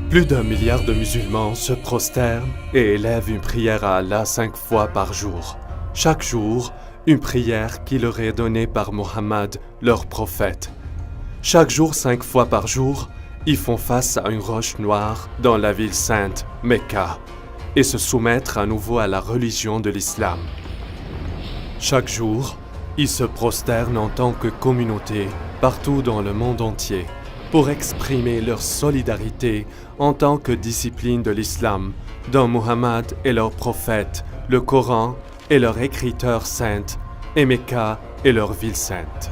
Plus d'1 milliard de musulmans se prosternent et élèvent une prière à Allah 5 fois par jour. Chaque jour, une prière qui leur est donnée par Mohammed, leur prophète. Chaque jour, 5 fois par jour, ils font face à une roche noire dans la ville sainte, Mecca, et se soumettre à nouveau à la religion de l'islam. Chaque jour, ils se prosternent en tant que communauté partout dans le monde entier pour exprimer leur solidarité en tant que discipline de l'islam, dont Mohammed est leur prophète, le Coran est leur écriture sainte, et Mecca est leur ville sainte.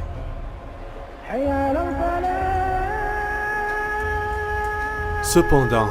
Cependant,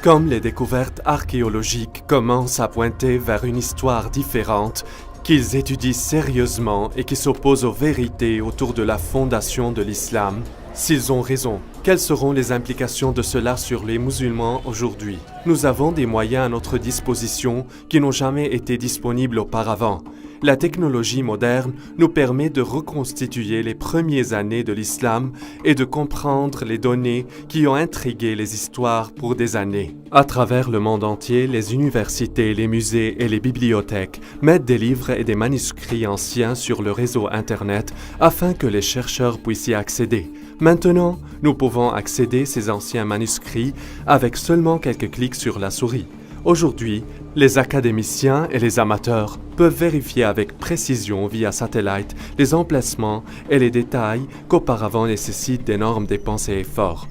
comme les découvertes archéologiques commencent à pointer vers une histoire différente, qu'ils étudient sérieusement et qui s'opposent aux vérités autour de la fondation de l'islam, s'ils ont raison, quelles seront les implications de cela sur les musulmans aujourd'hui? Nous avons des moyens à notre disposition qui n'ont jamais été disponibles auparavant. La technologie moderne nous permet de reconstituer les premières années de l'islam et de comprendre les données qui ont intrigué les histoires pour des années. À travers le monde entier, les universités, les musées et les bibliothèques mettent des livres et des manuscrits anciens sur le réseau Internet afin que les chercheurs puissent y accéder. Maintenant, nous pouvons accéder à ces anciens manuscrits avec seulement quelques clics sur la souris. Aujourd'hui, les académiciens et les amateurs peuvent vérifier avec précision via satellite les emplacements et les détails qu'auparavant nécessitent d'énormes dépenses et efforts.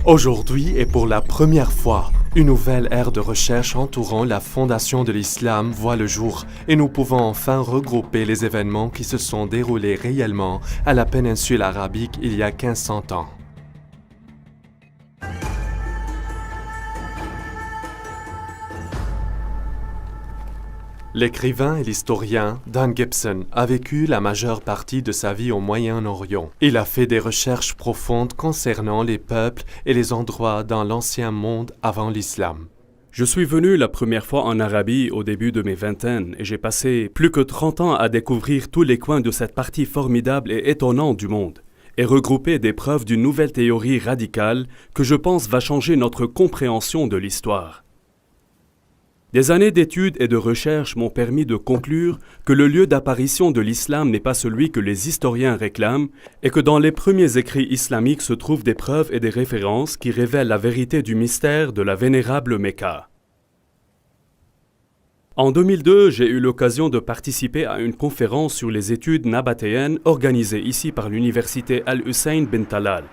Aujourd'hui et pour la première fois, une nouvelle ère de recherche entourant la fondation de l'islam voit le jour et nous pouvons enfin regrouper les événements qui se sont déroulés réellement à la péninsule arabique il y a 1500 ans. L'écrivain et l'historien Dan Gibson a vécu la majeure partie de sa vie au Moyen-Orient. Il a fait des recherches profondes concernant les peuples et les endroits dans l'ancien monde avant l'islam. Je suis venu la première fois en Arabie au début de mes vingtaines et j'ai passé plus que 30 ans à découvrir tous les coins de cette partie formidable et étonnante du monde et regrouper des preuves d'une nouvelle théorie radicale que je pense va changer notre compréhension de l'histoire. Des années d'études et de recherches m'ont permis de conclure que le lieu d'apparition de l'islam n'est pas celui que les historiens réclament et que dans les premiers écrits islamiques se trouvent des preuves et des références qui révèlent la vérité du mystère de la vénérable Mecca. En 2002, j'ai eu l'occasion de participer à une conférence sur les études nabatéennes organisée ici par l'université Al-Hussein bin Talal.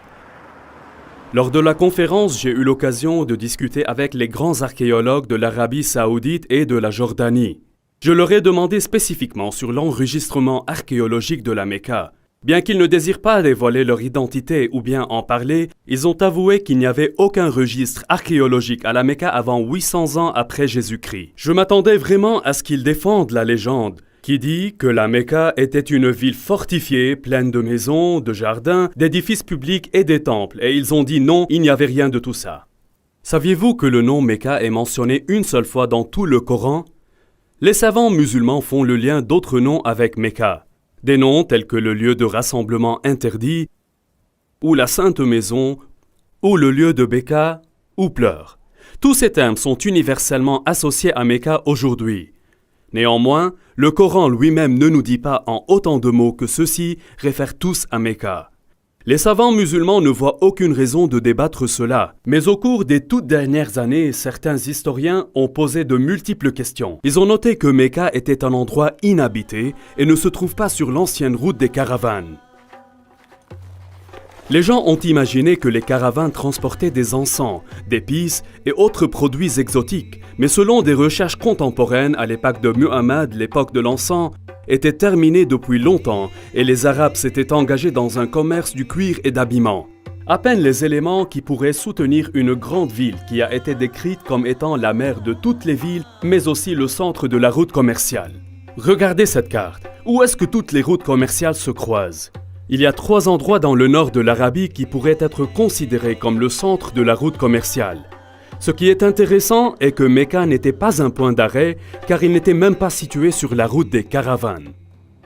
Lors de la conférence, j'ai eu l'occasion de discuter avec les grands archéologues de l'Arabie saoudite et de la Jordanie. Je leur ai demandé spécifiquement sur l'enregistrement archéologique de la Mecca. Bien qu'ils ne désirent pas dévoiler leur identité ou bien en parler, ils ont avoué qu'il n'y avait aucun registre archéologique à la Mecca avant 800 ans après Jésus-Christ. Je m'attendais vraiment à ce qu'ils défendent la légende, qui dit que la Mecca était une ville fortifiée, pleine de maisons, de jardins, d'édifices publics et des temples, et ils ont dit non, il n'y avait rien de tout ça. Saviez-vous que le nom Mecca est mentionné une seule fois dans tout le Coran? Les savants musulmans font le lien d'autres noms avec Mecca, des noms tels que le lieu de rassemblement interdit, ou la sainte maison, ou le lieu de Béka, ou pleurs. Tous ces termes sont universellement associés à Mecca aujourd'hui. Néanmoins, le Coran lui-même ne nous dit pas en autant de mots que ceux-ci réfèrent tous à Mecca. Les savants musulmans ne voient aucune raison de débattre cela, mais au cours des toutes dernières années, certains historiens ont posé de multiples questions. Ils ont noté que Mecca était un endroit inhabité et ne se trouve pas sur l'ancienne route des caravanes. Les gens ont imaginé que les caravanes transportaient des encens, d'épices et autres produits exotiques, mais selon des recherches contemporaines à l'époque de Muhammad, l'époque de l'encens était terminée depuis longtemps et les Arabes s'étaient engagés dans un commerce du cuir et d'habillement. À peine les éléments qui pourraient soutenir une grande ville qui a été décrite comme étant la mère de toutes les villes, mais aussi le centre de la route commerciale. Regardez cette carte. Où est-ce que toutes les routes commerciales se croisent? Il y a 3 endroits dans le nord de l'Arabie qui pourraient être considérés comme le centre de la route commerciale. Ce qui est intéressant est que Mecca n'était pas un point d'arrêt car il n'était même pas situé sur la route des caravanes.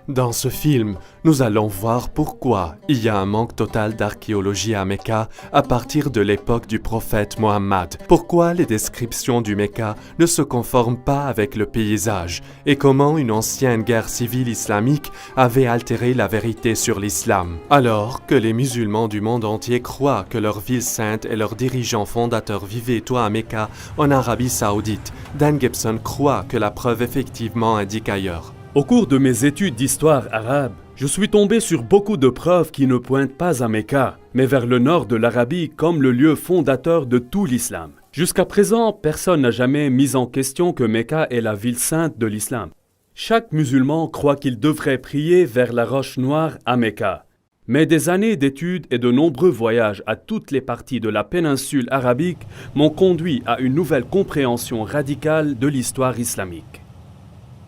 Dans ce film, nous allons voir pourquoi il y a un manque total d'archéologie à Mecca à partir de l'époque du prophète Mohammed, pourquoi les descriptions du Mecca ne se conforment pas avec le paysage et comment une ancienne guerre civile islamique avait altéré la vérité sur l'islam. Alors que les musulmans du monde entier croient que leur ville sainte et leurs dirigeants fondateurs vivaient toi à Mecca en Arabie Saoudite, Dan Gibson croit que la preuve effectivement indique ailleurs. Au cours de mes études d'histoire arabe, je suis tombé sur beaucoup de preuves qui ne pointent pas à Mecca, mais vers le nord de l'Arabie comme le lieu fondateur de tout l'islam. Jusqu'à présent, personne n'a jamais mis en question que Mecca est la ville sainte de l'islam. Chaque musulman croit qu'il devrait prier vers la roche noire à Mecca. Mais des années d'études et de nombreux voyages à toutes les parties de la péninsule arabique m'ont conduit à une nouvelle compréhension radicale de l'histoire islamique.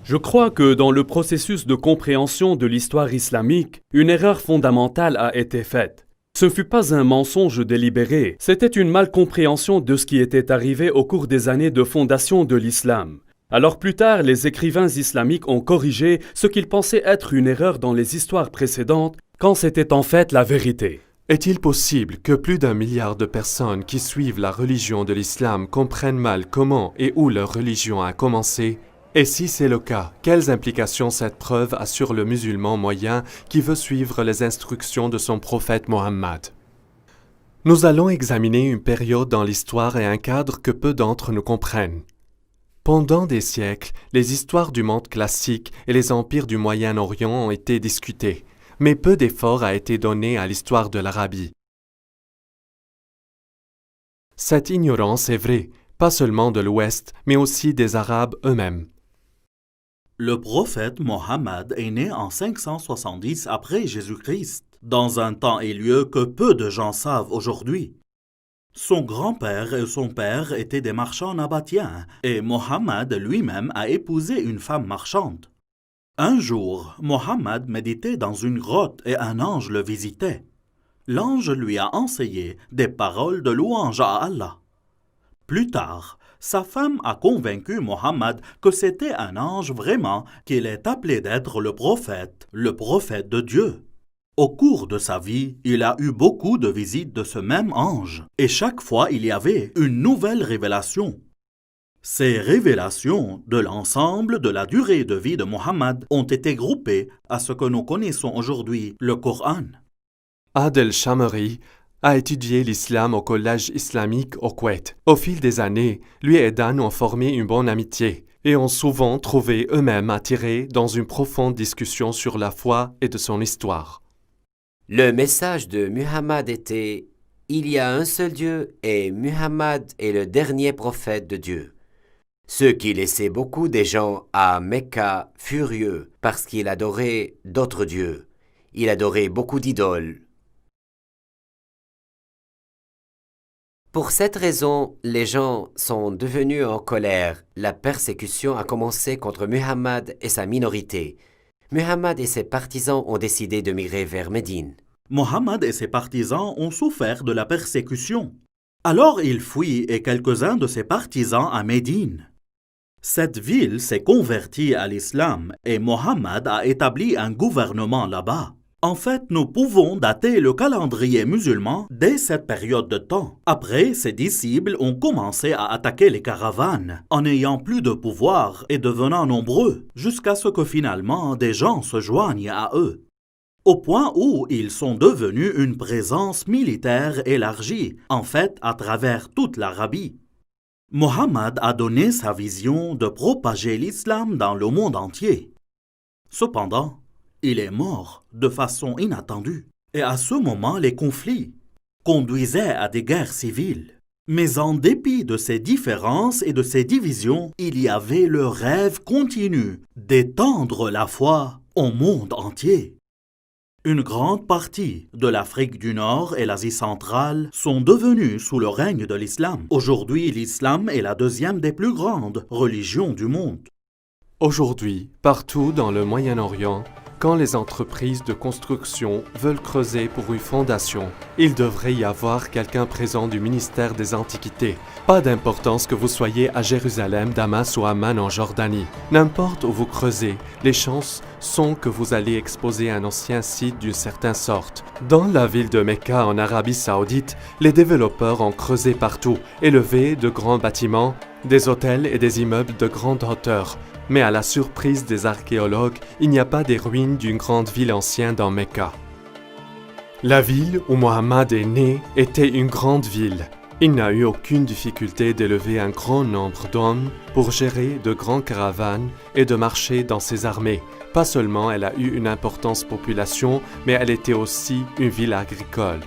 Je crois que dans le processus de compréhension de l'histoire islamique, une erreur fondamentale a été faite. Ce ne fut pas un mensonge délibéré, c'était une malcompréhension de ce qui était arrivé au cours des années de fondation de l'islam. Alors plus tard, les écrivains islamiques ont corrigé ce qu'ils pensaient être une erreur dans les histoires précédentes, quand c'était en fait la vérité. Est-il possible que plus d'1 milliard de personnes qui suivent la religion de l'islam comprennent mal comment et où leur religion a commencé ? Et si c'est le cas, quelles implications cette preuve a sur le musulman moyen qui veut suivre les instructions de son prophète Mohammed? Nous allons examiner une période dans l'histoire et un cadre que peu d'entre nous comprennent. Pendant des siècles, les histoires du monde classique et les empires du Moyen-Orient ont été discutées, mais peu d'effort a été donné à l'histoire de l'Arabie. Cette ignorance est vraie, pas seulement de l'Ouest, mais aussi des Arabes eux-mêmes. Le prophète Mohammed est né en 570 après Jésus-Christ, dans un temps et lieu que peu de gens savent aujourd'hui. Son grand-père et son père étaient des marchands nabatéens, et Mohammed lui-même a épousé une femme marchande. Un jour, Mohammed méditait dans une grotte et un ange le visitait. L'ange lui a enseigné des paroles de louange à Allah. Plus tard, sa femme a convaincu Mohammed que c'était un ange vraiment, qu'il est appelé d'être le prophète de Dieu. Au cours de sa vie, il a eu beaucoup de visites de ce même ange, et chaque fois il y avait une nouvelle révélation. Ces révélations de l'ensemble de la durée de vie de Mohammed ont été groupées à ce que nous connaissons aujourd'hui, le Coran. Adel Shamari a étudié l'islam au collège islamique au Koweït. Au fil des années, lui et Dan ont formé une bonne amitié et ont souvent trouvé eux-mêmes attirés dans une profonde discussion sur la foi et de son histoire. Le message de Muhammad était « Il y a un seul Dieu et Muhammad est le dernier prophète de Dieu ». Ce qui laissait beaucoup des gens à Mecca furieux parce qu'il adorait d'autres dieux. Il adorait beaucoup d'idoles. Pour cette raison, les gens sont devenus en colère. La persécution a commencé contre Muhammad et sa minorité. Muhammad et ses partisans ont décidé de migrer vers Médine. Mohammed et ses partisans ont souffert de la persécution. Alors il fuit et quelques-uns de ses partisans à Médine. Cette ville s'est convertie à l'islam et Mohammed a établi un gouvernement là-bas. En fait, nous pouvons dater le calendrier musulman dès cette période de temps. Après, ses disciples ont commencé à attaquer les caravanes, en n'ayant plus de pouvoir et devenant nombreux, jusqu'à ce que finalement des gens se joignent à eux. Au point où ils sont devenus une présence militaire élargie, en fait à travers toute l'Arabie. Mohammed a donné sa vision de propager l'islam dans le monde entier. Cependant, il est mort de façon inattendue. Et à ce moment, les conflits conduisaient à des guerres civiles. Mais en dépit de ces différences et de ces divisions, il y avait le rêve continu d'étendre la foi au monde entier. Une grande partie de l'Afrique du Nord et l'Asie centrale sont devenues sous le règne de l'islam. Aujourd'hui, l'islam est la deuxième des plus grandes religions du monde. Aujourd'hui, partout dans le Moyen-Orient, quand les entreprises de construction veulent creuser pour une fondation, il devrait y avoir quelqu'un présent du ministère des Antiquités. Pas d'importance que vous soyez à Jérusalem, Damas ou Amman en Jordanie. N'importe où vous creusez, les chances sont que vous allez exposer un ancien site d'une certaine sorte. Dans la ville de Mecca en Arabie Saoudite, les développeurs ont creusé partout, élevé de grands bâtiments, des hôtels et des immeubles de grande hauteur. Mais à la surprise des archéologues, il n'y a pas des ruines d'une grande ville ancienne dans Mecca. La ville où Mohammed est né était une grande ville. Il n'a eu aucune difficulté d'élever un grand nombre d'hommes pour gérer de grandes caravanes et de marcher dans ses armées. Pas seulement elle a eu une importante population, mais elle était aussi une ville agricole.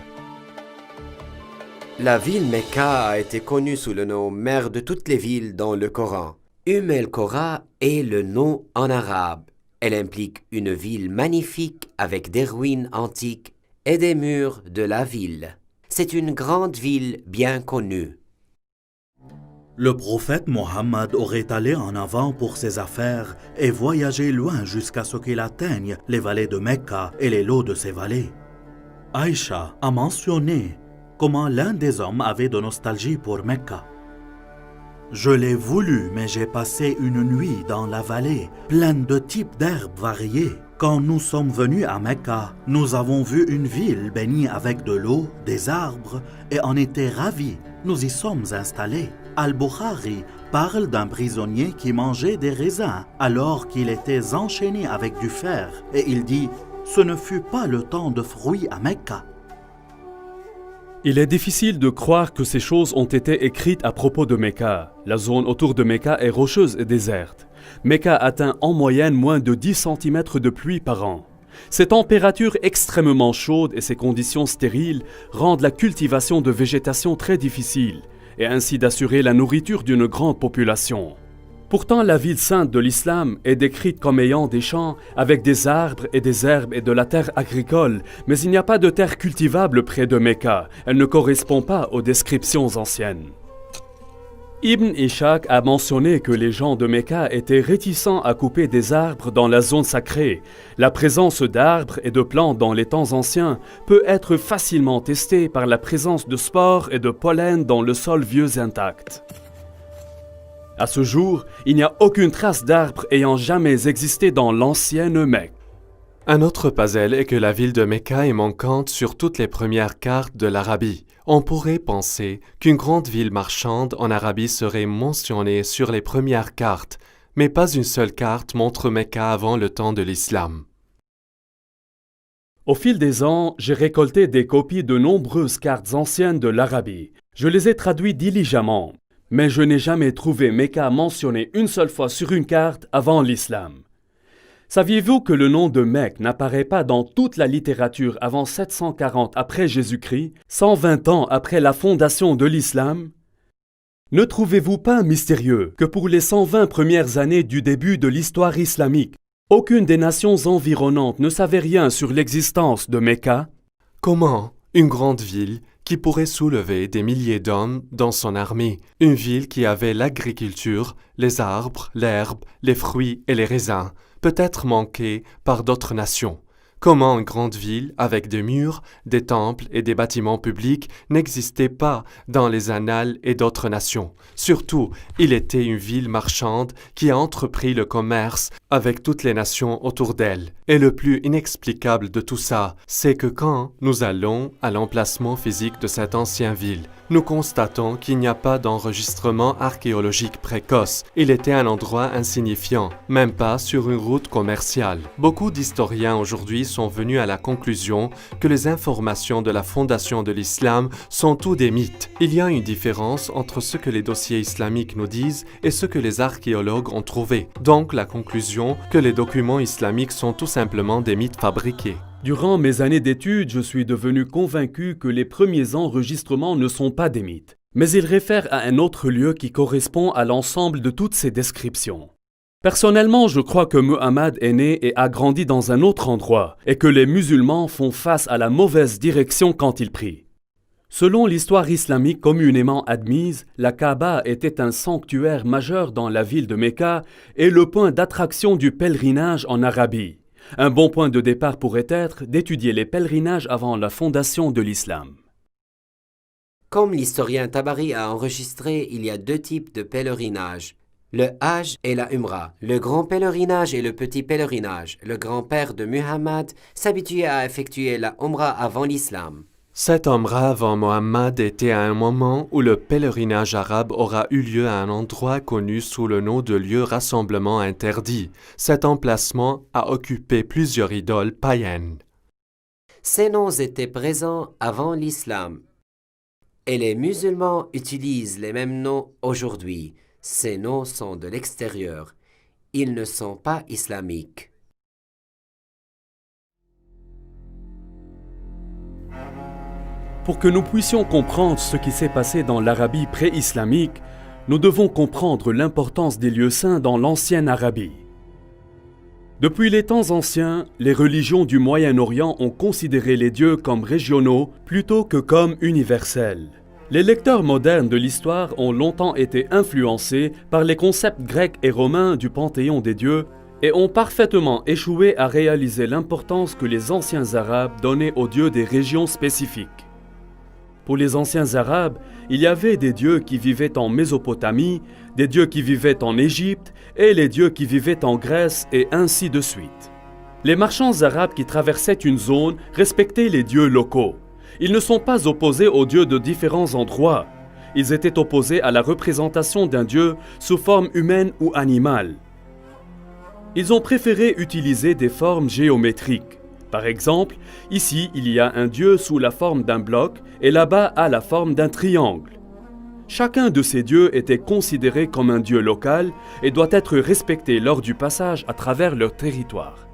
La ville Mecca a été connue sous le nom mère de toutes les villes dans le Coran. El-Qura est le nom en arabe. Elle implique une ville magnifique avec des ruines antiques et des murs de la ville. C'est une grande ville bien connue. Le prophète Mohammed aurait allé en avant pour ses affaires et voyagé loin jusqu'à ce qu'il atteigne les vallées de Mecca et les lots de ces vallées. Aïcha a mentionné comment l'un des hommes avait de nostalgie pour Mecca. Je l'ai voulu, mais j'ai passé une nuit dans la vallée, pleine de types d'herbes variées. Quand nous sommes venus à Mecca, nous avons vu une ville bénie avec de l'eau, des arbres, et en était ravis. Nous y sommes installés. Al-Bukhari parle d'un prisonnier qui mangeait des raisins alors qu'il était enchaîné avec du fer, et il dit « Ce ne fut pas le temps de fruits à Mecca ». Il est difficile de croire que ces choses ont été écrites à propos de Mecca. La zone autour de Mecca est rocheuse et déserte. Mecca atteint en moyenne moins de 10 cm de pluie par an. Ces températures extrêmement chaudes et ces conditions stériles rendent la cultivation de végétation très difficile et ainsi d'assurer la nourriture d'une grande population. Pourtant, la ville sainte de l'islam est décrite comme ayant des champs avec des arbres et des herbes et de la terre agricole, mais il n'y a pas de terre cultivable près de Mecca. Elle ne correspond pas aux descriptions anciennes. Ibn Ishaq a mentionné que les gens de Mecca étaient réticents à couper des arbres dans la zone sacrée. La présence d'arbres et de plantes dans les temps anciens peut être facilement testée par la présence de spores et de pollen dans le sol vieux intact. À ce jour, il n'y a aucune trace d'arbre ayant jamais existé dans l'ancienne Mecque. Un autre puzzle est que la ville de Mecca est manquante sur toutes les premières cartes de l'Arabie. On pourrait penser qu'une grande ville marchande en Arabie serait mentionnée sur les premières cartes, mais pas une seule carte montre Mecca avant le temps de l'islam. Au fil des ans, j'ai récolté des copies de nombreuses cartes anciennes de l'Arabie. Je les ai traduites diligemment. Mais je n'ai jamais trouvé Mecca mentionné une seule fois sur une carte avant l'islam. Saviez-vous que le nom de Mecque n'apparaît pas dans toute la littérature avant 740 après Jésus-Christ, 120 ans après la fondation de l'islam? Ne trouvez-vous pas mystérieux que pour les 120 premières années du début de l'histoire islamique, aucune des nations environnantes ne savait rien sur l'existence de Mecca? Comment une grande ville qui pourrait soulever des milliers d'hommes dans son armée, une ville qui avait l'agriculture, les arbres, l'herbe, les fruits et les raisins, peut être manquée par d'autres nations. Comment une grande ville avec des murs, des temples et des bâtiments publics n'existait pas dans les annales et d'autres nations. Surtout, il était une ville marchande qui a entrepris le commerce avec toutes les nations autour d'elle. Et le plus inexplicable de tout ça, c'est que quand nous allons à l'emplacement physique de cette ancienne ville, nous constatons qu'il n'y a pas d'enregistrement archéologique précoce. Il était un endroit insignifiant, même pas sur une route commerciale. Beaucoup d'historiens aujourd'hui sont venus à la conclusion que les informations de la fondation de l'islam sont tous des mythes. Il y a une différence entre ce que les dossiers islamiques nous disent et ce que les archéologues ont trouvé. Donc la conclusion que les documents islamiques sont tout simplement des mythes fabriqués. Durant mes années d'études, je suis devenu convaincu que les premiers enregistrements ne sont pas des mythes, mais ils réfèrent à un autre lieu qui correspond à l'ensemble de toutes ces descriptions. Personnellement, je crois que Muhammad est né et a grandi dans un autre endroit, et que les musulmans font face à la mauvaise direction quand ils prient. Selon l'histoire islamique communément admise, la Kaaba était un sanctuaire majeur dans la ville de Mecca et le point d'attraction du pèlerinage en Arabie. Un bon point de départ pourrait être d'étudier les pèlerinages avant la fondation de l'islam. Comme l'historien Tabari a enregistré, il y a deux types de pèlerinage. Le Hajj et la Umrah. Le grand pèlerinage et le petit pèlerinage. Le grand-père de Muhammad s'habituait à effectuer la Umrah avant l'islam. Cette Umrah avant Mohammed était à un moment où le pèlerinage arabe aura eu lieu à un endroit connu sous le nom de lieu rassemblement interdit. Cet emplacement a occupé plusieurs idoles païennes. Ces noms étaient présents avant l'islam. Et les musulmans utilisent les mêmes noms aujourd'hui. Ces noms sont de l'extérieur. Ils ne sont pas islamiques. Pour que nous puissions comprendre ce qui s'est passé dans l'Arabie pré-islamique, nous devons comprendre l'importance des lieux saints dans l'ancienne Arabie. Depuis les temps anciens, les religions du Moyen-Orient ont considéré les dieux comme régionaux plutôt que comme universels. Les lecteurs modernes de l'histoire ont longtemps été influencés par les concepts grecs et romains du panthéon des dieux et ont parfaitement échoué à réaliser l'importance que les anciens Arabes donnaient aux dieux des régions spécifiques. Pour les anciens Arabes, il y avait des dieux qui vivaient en Mésopotamie, des dieux qui vivaient en Égypte et les dieux qui vivaient en Grèce et ainsi de suite. Les marchands arabes qui traversaient une zone respectaient les dieux locaux. Ils ne sont pas opposés aux dieux de différents endroits. Ils étaient opposés à la représentation d'un dieu sous forme humaine ou animale. Ils ont préféré utiliser des formes géométriques. Par exemple, ici, il y a un dieu sous la forme d'un bloc et là-bas à la forme d'un triangle. Chacun de ces dieux était considéré comme un dieu local et doit être respecté lors du passage à travers leur territoire.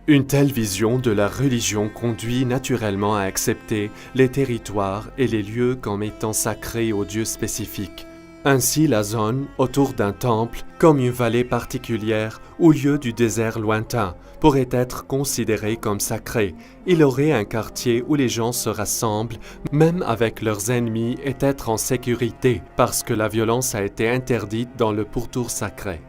Une telle vision de la religion conduit naturellement à accepter les territoires et les lieux comme étant sacrés aux dieux spécifiques. Ainsi, la zone autour d'un temple, comme une vallée particulière ou lieu du désert lointain, pourrait être considérée comme sacrée. Il aurait un quartier où les gens se rassemblent, même avec leurs ennemis, et être en sécurité, parce que la violence a été interdite dans le pourtour sacré.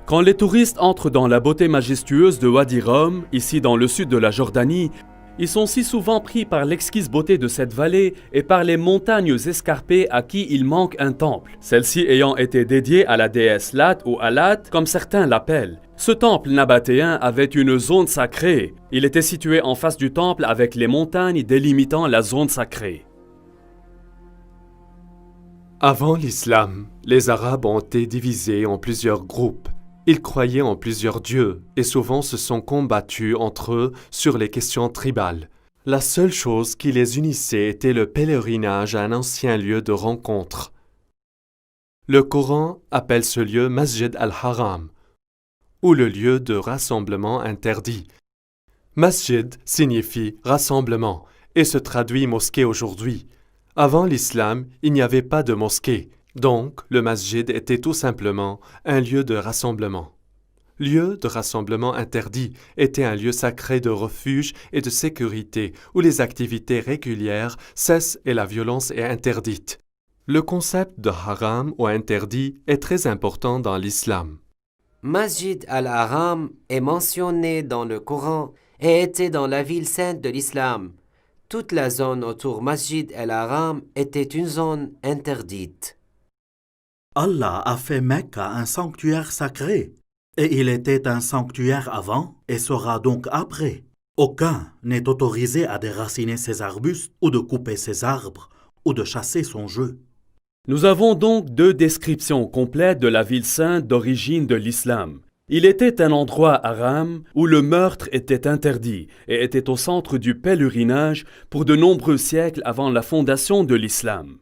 Quand les touristes entrent dans la beauté majestueuse de Wadi Rum, ici dans le sud de la Jordanie, ils sont si souvent pris par l'exquise beauté de cette vallée et par les montagnes escarpées à qui il manque un temple, celle-ci ayant été dédiée à la déesse Lat ou Alat, comme certains l'appellent. Ce temple nabatéen avait une zone sacrée. Il était situé en face du temple avec les montagnes délimitant la zone sacrée. Avant l'islam, les Arabes ont été divisés en plusieurs groupes. Ils croyaient en plusieurs dieux et souvent se sont combattus entre eux sur les questions tribales. La seule chose qui les unissait était le pèlerinage à un ancien lieu de rencontre. Le Coran appelle ce lieu Masjid al-Haram, ou le lieu de rassemblement interdit. Masjid signifie rassemblement et se traduit mosquée aujourd'hui. Avant l'islam, il n'y avait pas de mosquée. Donc, le masjid était tout simplement un lieu de rassemblement. Lieu de rassemblement interdit était un lieu sacré de refuge et de sécurité où les activités régulières cessent et la violence est interdite. Le concept de haram ou interdit est très important dans l'islam. Masjid al-Haram est mentionné dans le Coran et était dans la ville sainte de l'islam. Toute la zone autour Masjid al-Haram était une zone interdite. Allah a fait Mecca un sanctuaire sacré, et il était un sanctuaire avant et sera donc après. Aucun n'est autorisé à déraciner ses arbustes ou de couper ses arbres ou de chasser son jeu. Nous avons donc deux descriptions complètes de la ville sainte d'origine de l'islam. Il était un endroit haram où le meurtre était interdit et était au centre du pèlerinage pour de nombreux siècles avant la fondation de l'islam.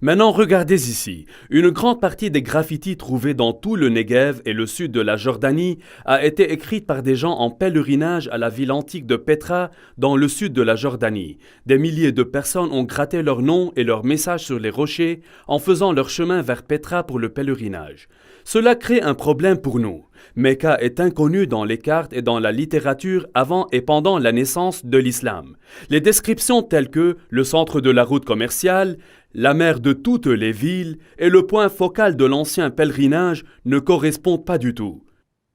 Maintenant, regardez ici. Une grande partie des graffitis trouvés dans tout le Negev et le sud de la Jordanie a été écrite par des gens en pèlerinage à la ville antique de Petra dans le sud de la Jordanie. Des milliers de personnes ont gratté leurs noms et leurs messages sur les rochers en faisant leur chemin vers Petra pour le pèlerinage. Cela crée un problème pour nous. Mecca est inconnu dans les cartes et dans la littérature avant et pendant la naissance de l'islam. Les descriptions telles que le centre de la route commerciale, la mère de toutes les villes et le point focal de l'ancien pèlerinage ne correspondent pas du tout.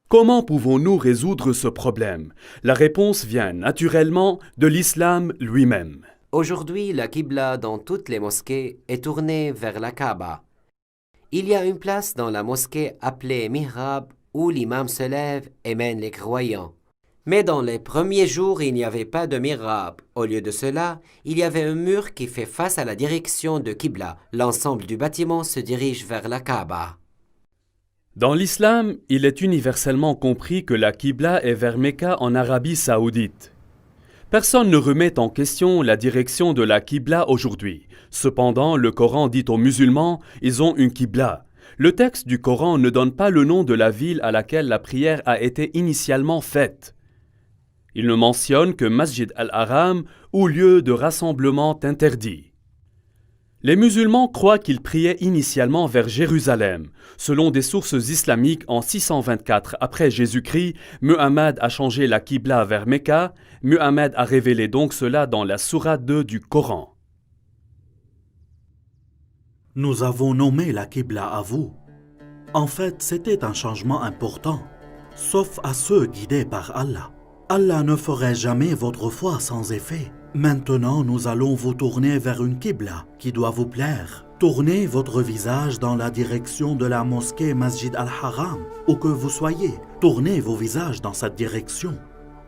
Comment pouvons-nous résoudre ce problème? La réponse vient naturellement de l'islam lui-même. Aujourd'hui, la Qibla dans toutes les mosquées est tournée vers la Kaaba. Il y a une place dans la mosquée appelée Mihrab où l'imam se lève et mène les croyants. Mais dans les premiers jours, il n'y avait pas de Mihrab. Au lieu de cela, il y avait un mur qui fait face à la direction de Qibla. L'ensemble du bâtiment se dirige vers la Kaaba. Dans l'islam, il est universellement compris que la Qibla est vers Mecca en Arabie saoudite. Personne ne remet en question la direction de la Qibla aujourd'hui. Cependant, le Coran dit aux musulmans, ils ont une Qibla. Le texte du Coran ne donne pas le nom de la ville à laquelle la prière a été initialement faite. Il ne mentionne que Masjid al-Haram ou lieu de rassemblement interdit. Les musulmans croient qu'ils priaient initialement vers Jérusalem. Selon des sources islamiques, en 624 après Jésus-Christ, Muhammad a changé la Qibla vers Mecca. Muhammad a révélé donc cela dans la sourate 2 du Coran. Nous avons nommé la Qibla à vous. En fait, c'était un changement important, sauf à ceux guidés par Allah. Allah ne ferait jamais votre foi sans effet. Maintenant, nous allons vous tourner vers une Qibla qui doit vous plaire. Tournez votre visage dans la direction de la mosquée Masjid al-Haram, où que vous soyez. Tournez vos visages dans cette direction.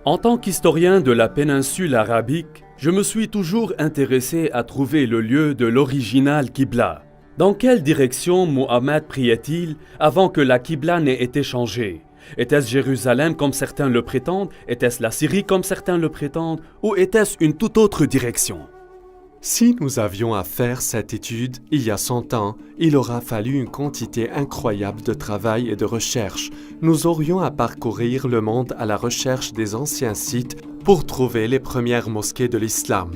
En tant qu'historien de la péninsule arabique, je me suis toujours intéressé à trouver le lieu de l'original Qibla. Dans quelle direction Muhammad priait-il avant que la Qibla n'ait été changée? Était-ce Jérusalem comme certains le prétendent? Était-ce la Syrie comme certains le prétendent? Ou était-ce une toute autre direction? Si nous avions à faire cette étude il y a 100 ans, il aura fallu une quantité incroyable de travail et de recherche. Nous aurions à parcourir le monde à la recherche des anciens sites pour trouver les premières mosquées de l'islam.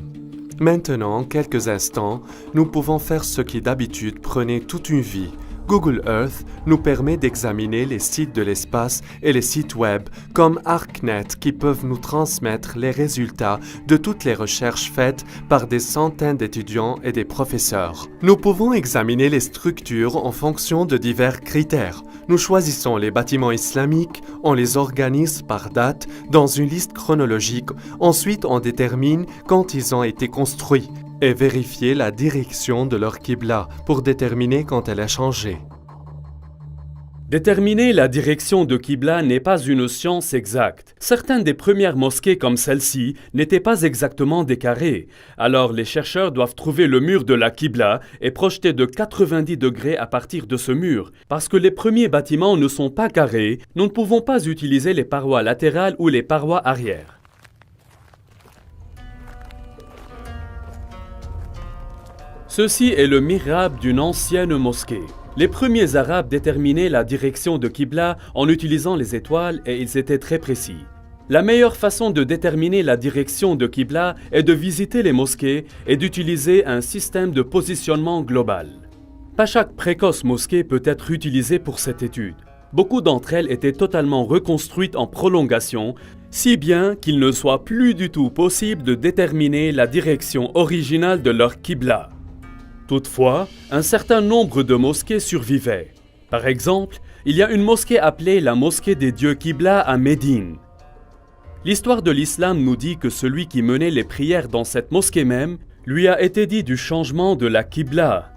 Maintenant, en quelques instants, nous pouvons faire ce qui d'habitude prenait toute une vie. Google Earth nous permet d'examiner les sites de l'espace et les sites web comme ArcNet qui peuvent nous transmettre les résultats de toutes les recherches faites par des centaines d'étudiants et des professeurs. Nous pouvons examiner les structures en fonction de divers critères. Nous choisissons les bâtiments islamiques, on les organise par date dans une liste chronologique. Ensuite, on détermine quand ils ont été construits et vérifier la direction de leur Qibla pour déterminer quand elle a changé. Déterminer la direction de Qibla n'est pas une science exacte. Certaines des premières mosquées comme celle-ci n'étaient pas exactement des carrés. Alors les chercheurs doivent trouver le mur de la Qibla et projeter de 90 degrés à partir de ce mur. Parce que les premiers bâtiments ne sont pas carrés, nous ne pouvons pas utiliser les parois latérales ou les parois arrière. Ceci est le mihrab d'une ancienne mosquée. Les premiers Arabes déterminaient la direction de Qibla en utilisant les étoiles et ils étaient très précis. La meilleure façon de déterminer la direction de Qibla est de visiter les mosquées et d'utiliser un système de positionnement global. Pas chaque précoce mosquée peut être utilisée pour cette étude. Beaucoup d'entre elles étaient totalement reconstruites en prolongation, si bien qu'il ne soit plus du tout possible de déterminer la direction originale de leur Qibla. Toutefois, un certain nombre de mosquées survivaient. Par exemple, il y a une mosquée appelée la mosquée des dieux Qibla à Médine. L'histoire de l'islam nous dit que celui qui menait les prières dans cette mosquée même lui a été dit du changement de la Qibla.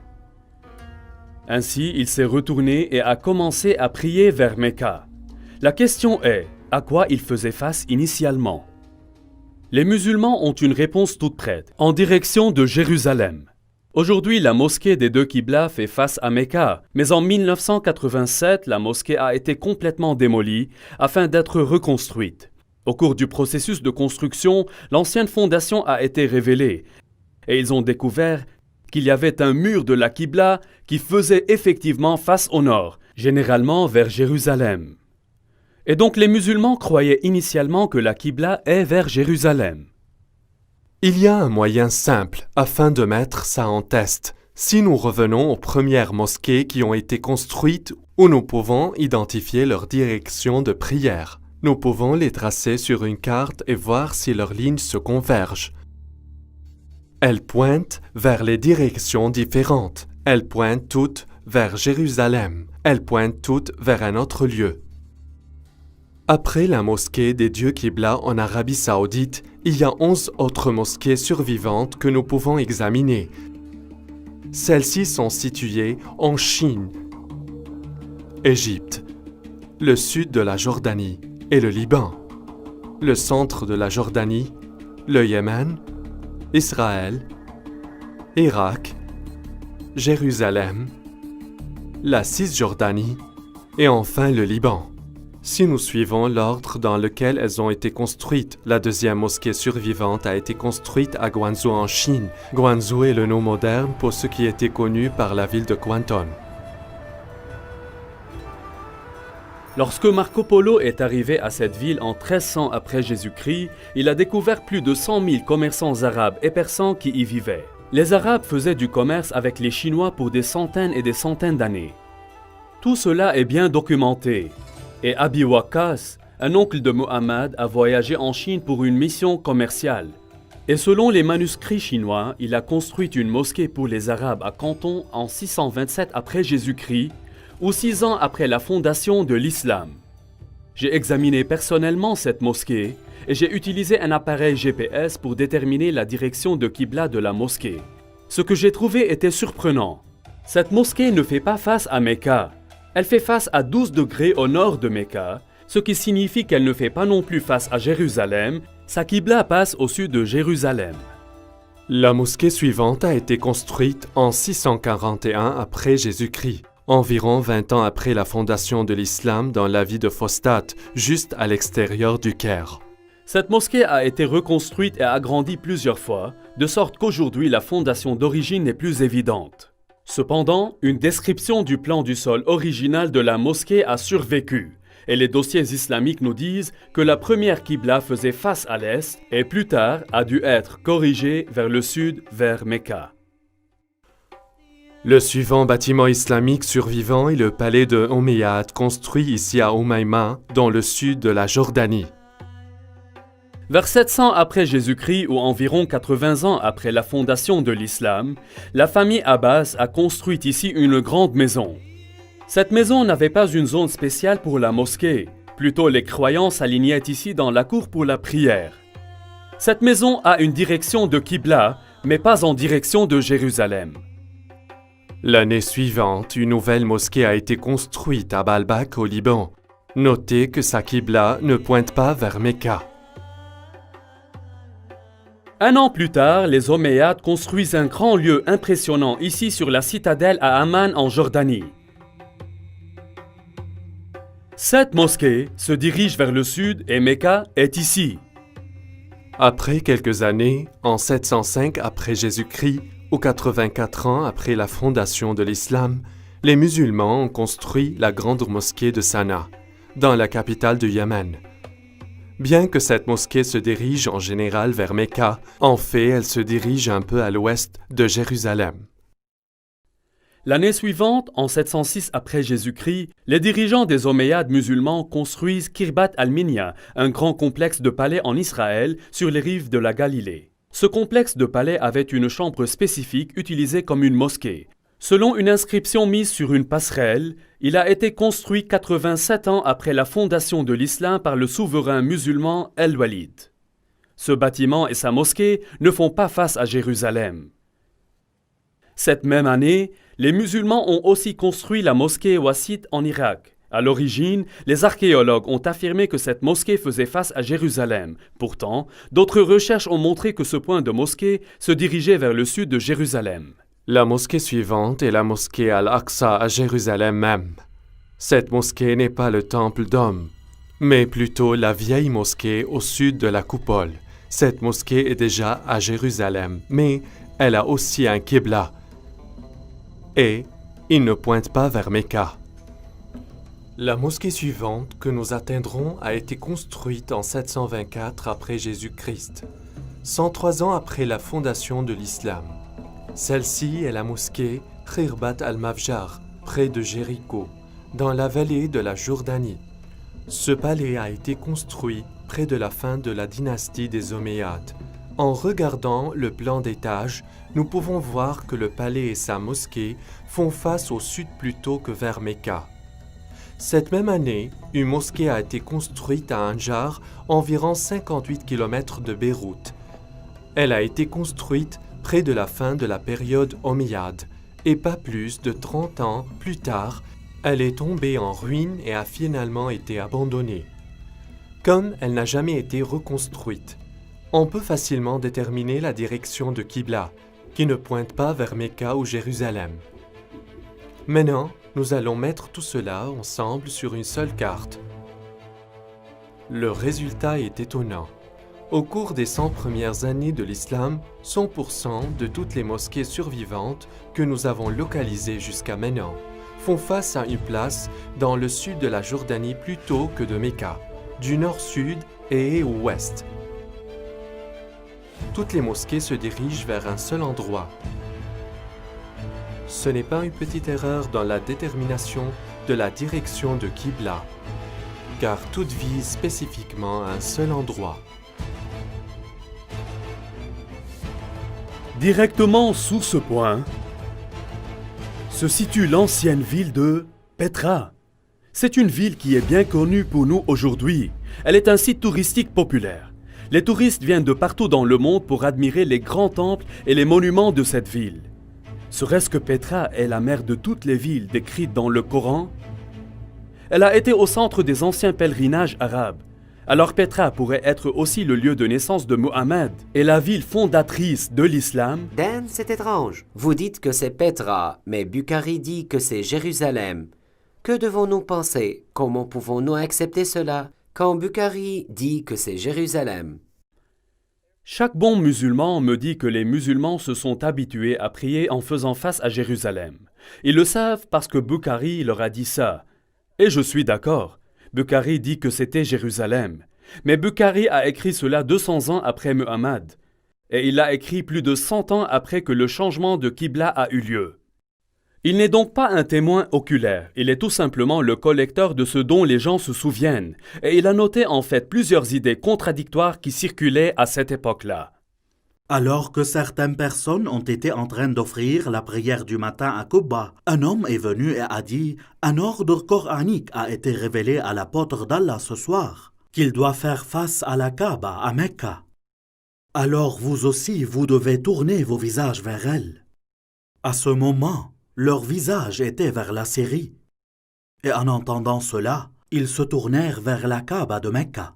Ainsi, il s'est retourné et a commencé à prier vers Mecca. La question est, à quoi il faisait face initialement? Les musulmans ont une réponse toute prête, en direction de Jérusalem. Aujourd'hui, la mosquée des deux Qibla fait face à Mecca, mais en 1987, la mosquée a été complètement démolie afin d'être reconstruite. Au cours du processus de construction, l'ancienne fondation a été révélée et ils ont découvert qu'il y avait un mur de la Qibla qui faisait effectivement face au nord, généralement vers Jérusalem. Et donc les musulmans croyaient initialement que la Qibla est vers Jérusalem. Il y a un moyen simple afin de mettre ça en test. Si nous revenons aux premières mosquées qui ont été construites où nous pouvons identifier leur direction de prière, nous pouvons les tracer sur une carte et voir si leurs lignes se convergent. Elles pointent vers les directions différentes. Elles pointent toutes vers Jérusalem. Elles pointent toutes vers un autre lieu. Après la mosquée des dieux Qibla en Arabie Saoudite, il y a 11 autres mosquées survivantes que nous pouvons examiner. Celles-ci sont situées en Chine, Égypte, le sud de la Jordanie et le Liban, le centre de la Jordanie, le Yémen, Israël, Irak, Jérusalem, la Cisjordanie et enfin le Liban. Si nous suivons l'ordre dans lequel elles ont été construites, la deuxième mosquée survivante a été construite à Guangzhou en Chine. Guangzhou est le nom moderne pour ce qui était connu par la ville de Canton. Lorsque Marco Polo est arrivé à cette ville en 1300 après Jésus-Christ, il a découvert plus de 100 000 commerçants arabes et persans qui y vivaient. Les Arabes faisaient du commerce avec les Chinois pour des centaines et des centaines d'années. Tout cela est bien documenté. Et Abi Waqqas, un oncle de Muhammad, a voyagé en Chine pour une mission commerciale. Et selon les manuscrits chinois, il a construit une mosquée pour les Arabes à Canton en 627 après Jésus-Christ, ou 6 ans après la fondation de l'islam. J'ai examiné personnellement cette mosquée et j'ai utilisé un appareil GPS pour déterminer la direction de Qibla de la mosquée. Ce que j'ai trouvé était surprenant. Cette mosquée ne fait pas face à Mecca. Elle fait face à 12 degrés au nord de Mecca, ce qui signifie qu'elle ne fait pas non plus face à Jérusalem. Sa Qibla passe au sud de Jérusalem. La mosquée suivante a été construite en 641 après Jésus-Christ, environ 20 ans après la fondation de l'islam dans la ville de Fostat, juste à l'extérieur du Caire. Cette mosquée a été reconstruite et agrandie plusieurs fois, de sorte qu'aujourd'hui la fondation d'origine n'est plus évidente. Cependant, une description du plan du sol original de la mosquée a survécu, et les dossiers islamiques nous disent que la première Qibla faisait face à l'est et plus tard a dû être corrigée vers le sud, vers Mecca. Le suivant bâtiment islamique survivant est le palais de Omeyyade, construit ici à Umayma, dans le sud de la Jordanie. Vers 700 après Jésus-Christ ou environ 80 ans après la fondation de l'islam, la famille Abbas a construit ici une grande maison. Cette maison n'avait pas une zone spéciale pour la mosquée, plutôt les croyants s'alignaient ici dans la cour pour la prière. Cette maison a une direction de Qibla, mais pas en direction de Jérusalem. L'année suivante, une nouvelle mosquée a été construite à Baalbek au Liban. Notez que sa Qibla ne pointe pas vers Mecca. Un an plus tard, les Omeyyades construisent un grand lieu impressionnant ici sur la citadelle à Amman en Jordanie. Cette mosquée se dirige vers le sud et Mecca est ici. Après quelques années, en 705 après Jésus-Christ ou 84 ans après la fondation de l'islam, les musulmans ont construit la grande mosquée de Sanaa, dans la capitale du Yémen. Bien que cette mosquée se dirige en général vers Mecca, en fait, elle se dirige un peu à l'ouest de Jérusalem. L'année suivante, en 706 après Jésus-Christ, les dirigeants des Omeyyades musulmans construisent Kirbat al-Minya, un grand complexe de palais en Israël sur les rives de la Galilée. Ce complexe de palais avait une chambre spécifique utilisée comme une mosquée. Selon une inscription mise sur une passerelle, il a été construit 87 ans après la fondation de l'islam par le souverain musulman El-Walid. Ce bâtiment et sa mosquée ne font pas face à Jérusalem. Cette même année, les musulmans ont aussi construit la mosquée Wasit en Irak. À l'origine, les archéologues ont affirmé que cette mosquée faisait face à Jérusalem. Pourtant, d'autres recherches ont montré que ce point de mosquée se dirigeait vers le sud de Jérusalem. La mosquée suivante est la mosquée Al-Aqsa à Jérusalem même. Cette mosquée n'est pas le temple d'hommes, mais plutôt la vieille mosquée au sud de la coupole. Cette mosquée est déjà à Jérusalem, mais elle a aussi un Qibla. Et il ne pointe pas vers Mecca. La mosquée suivante que nous atteindrons a été construite en 724 après Jésus-Christ, 103 ans après la fondation de l'islam. Celle-ci est la mosquée Khirbat al-Mafjar, près de Jéricho, dans la vallée de la Jordanie. Ce palais a été construit près de la fin de la dynastie des Omeyyades. En regardant le plan d'étage, nous pouvons voir que le palais et sa mosquée font face au sud plutôt que vers Mecca. Cette même année, une mosquée a été construite à Anjar, environ 58 km de Beyrouth. Elle a été construite près de la fin de la période omeyyade, et pas plus de 30 ans plus tard, elle est tombée en ruine et a finalement été abandonnée. Comme elle n'a jamais été reconstruite, on peut facilement déterminer la direction de Qibla, qui ne pointe pas vers Mecca ou Jérusalem. Maintenant, nous allons mettre tout cela ensemble sur une seule carte. Le résultat est étonnant. Au cours des 100 premières années de l'islam, 100% de toutes les mosquées survivantes que nous avons localisées jusqu'à maintenant font face à une place dans le sud de la Jordanie plutôt que de Mecca, du nord-sud et ouest. Toutes les mosquées se dirigent vers un seul endroit. Ce n'est pas une petite erreur dans la détermination de la direction de Qibla, car toutes visent spécifiquement un seul endroit. Directement sous ce point se situe l'ancienne ville de Petra. C'est une ville qui est bien connue pour nous aujourd'hui. Elle est un site touristique populaire. Les touristes viennent de partout dans le monde pour admirer les grands temples et les monuments de cette ville. Serait-ce que Petra est la mère de toutes les villes décrites dans le Coran? Elle a été au centre des anciens pèlerinages arabes. Alors Petra pourrait être aussi le lieu de naissance de Mohammed et la ville fondatrice de l'islam. Dan, c'est étrange. Vous dites que c'est Petra, mais Bukhari dit que c'est Jérusalem. Que devons-nous penser? Comment pouvons-nous accepter cela quand Bukhari dit que c'est Jérusalem? Chaque bon musulman me dit que les musulmans se sont habitués à prier en faisant face à Jérusalem. Ils le savent parce que Bukhari leur a dit ça. Et je suis d'accord. Bukhari dit que c'était Jérusalem. Mais Bukhari a écrit cela 200 ans après Muhammad. Et il l'a écrit plus de 100 ans après que le changement de Qibla a eu lieu. Il n'est donc pas un témoin oculaire, il est tout simplement le collecteur de ce dont les gens se souviennent. Et il a noté en fait plusieurs idées contradictoires qui circulaient à cette époque-là. Alors que certaines personnes ont été en train d'offrir la prière du matin à Quba, un homme est venu et a dit « Un ordre coranique a été révélé à l'apôtre d'Allah ce soir, qu'il doit faire face à la Kaaba à Mecca. Alors vous aussi, vous devez tourner vos visages vers elle. » À ce moment, leur visage était vers la Syrie. Et en entendant cela, ils se tournèrent vers la Kaaba de Mecca.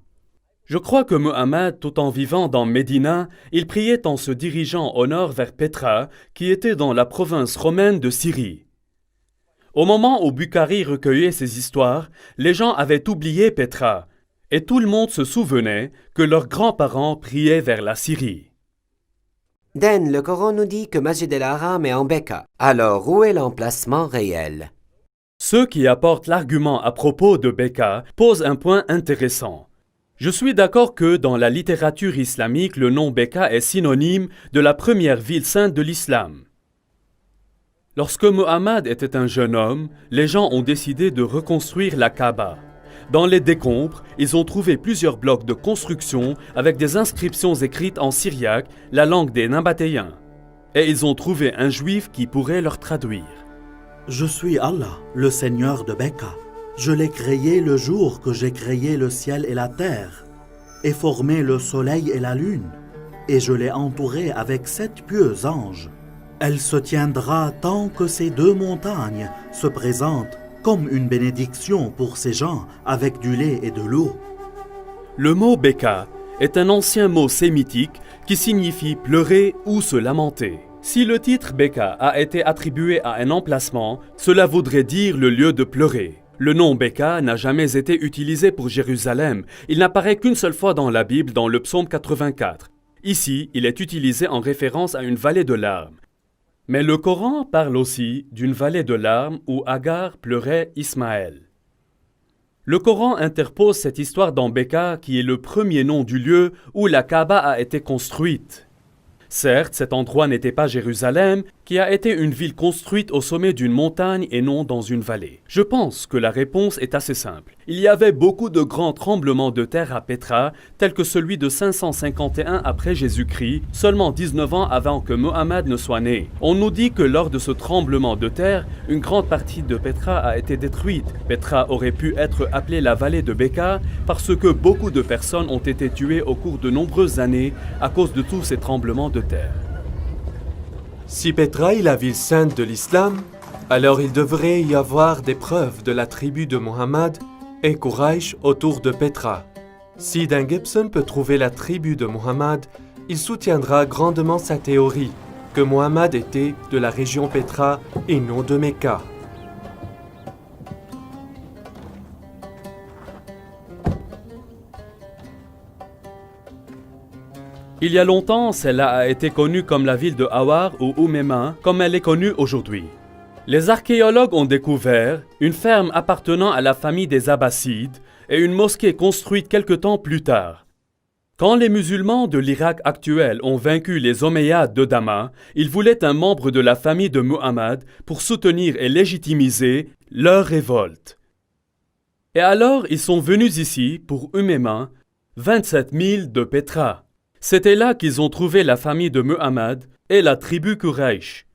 Je crois que Muhammad, tout en vivant dans Médina, il priait en se dirigeant au nord vers Petra, qui était dans la province romaine de Syrie. Au moment où Bukhari recueillait ces histoires, les gens avaient oublié Petra, et tout le monde se souvenait que leurs grands-parents priaient vers la Syrie. Dan, le Coran nous dit que Masjid el-Haram est en Mecca. Alors, où est l'emplacement réel? Ceux qui apportent l'argument à propos de Mecca posent un point intéressant. Je suis d'accord que dans la littérature islamique, le nom Mecca est synonyme de la première ville sainte de l'islam. Lorsque Muhammad était un jeune homme, les gens ont décidé de reconstruire la Kaaba. Dans les décombres, ils ont trouvé plusieurs blocs de construction avec des inscriptions écrites en syriaque, la langue des Nabatéens. Et ils ont trouvé un juif qui pourrait leur traduire. « Je suis Allah, le Seigneur de Mecca. Je l'ai créé le jour que j'ai créé le ciel et la terre, et formé le soleil et la lune, et je l'ai entouré avec 7 pieux anges. Elle se tiendra tant que ces 2 montagnes se présentent comme une bénédiction pour ces gens avec du lait et de l'eau. » Le mot Beka est un ancien mot sémitique qui signifie pleurer ou se lamenter. Si le titre Beka a été attribué à un emplacement, cela voudrait dire le lieu de pleurer. Le nom Beka n'a jamais été utilisé pour Jérusalem. Il n'apparaît qu'une seule fois dans la Bible, dans le psaume 84. Ici, il est utilisé en référence à une vallée de larmes. Mais le Coran parle aussi d'une vallée de larmes où Agar pleurait Ismaël. Le Coran interpose cette histoire dans Beka qui est le premier nom du lieu où la Kaaba a été construite. Certes, cet endroit n'était pas Jérusalem, qui a été une ville construite au sommet d'une montagne et non dans une vallée? Je pense que la réponse est assez simple. Il y avait beaucoup de grands tremblements de terre à Petra, tels que celui de 551 après Jésus-Christ, seulement 19 ans avant que Mohammed ne soit né. On nous dit que lors de ce tremblement de terre, une grande partie de Petra a été détruite. Petra aurait pu être appelée la vallée de Beka parce que beaucoup de personnes ont été tuées au cours de nombreuses années à cause de tous ces tremblements de terre. Si Petra est la ville sainte de l'islam, alors il devrait y avoir des preuves de la tribu de Mohammed et Quraysh autour de Petra. Si Dan Gibson peut trouver la tribu de Mohammed, il soutiendra grandement sa théorie que Mohammed était de la région Petra et non de Mecca. Il y a longtemps, celle-là a été connue comme la ville de Awar ou Oumema, comme elle est connue aujourd'hui. Les archéologues ont découvert une ferme appartenant à la famille des Abbassides et une mosquée construite quelque temps plus tard. Quand les musulmans de l'Irak actuel ont vaincu les Omeyyades de Damas, ils voulaient un membre de la famille de Muhammad pour soutenir et légitimiser leur révolte. Et alors, ils sont venus ici, pour Oumema, 27 000 de Petra. C'était là qu'ils ont trouvé la famille de Muhammad et la tribu Quraysh.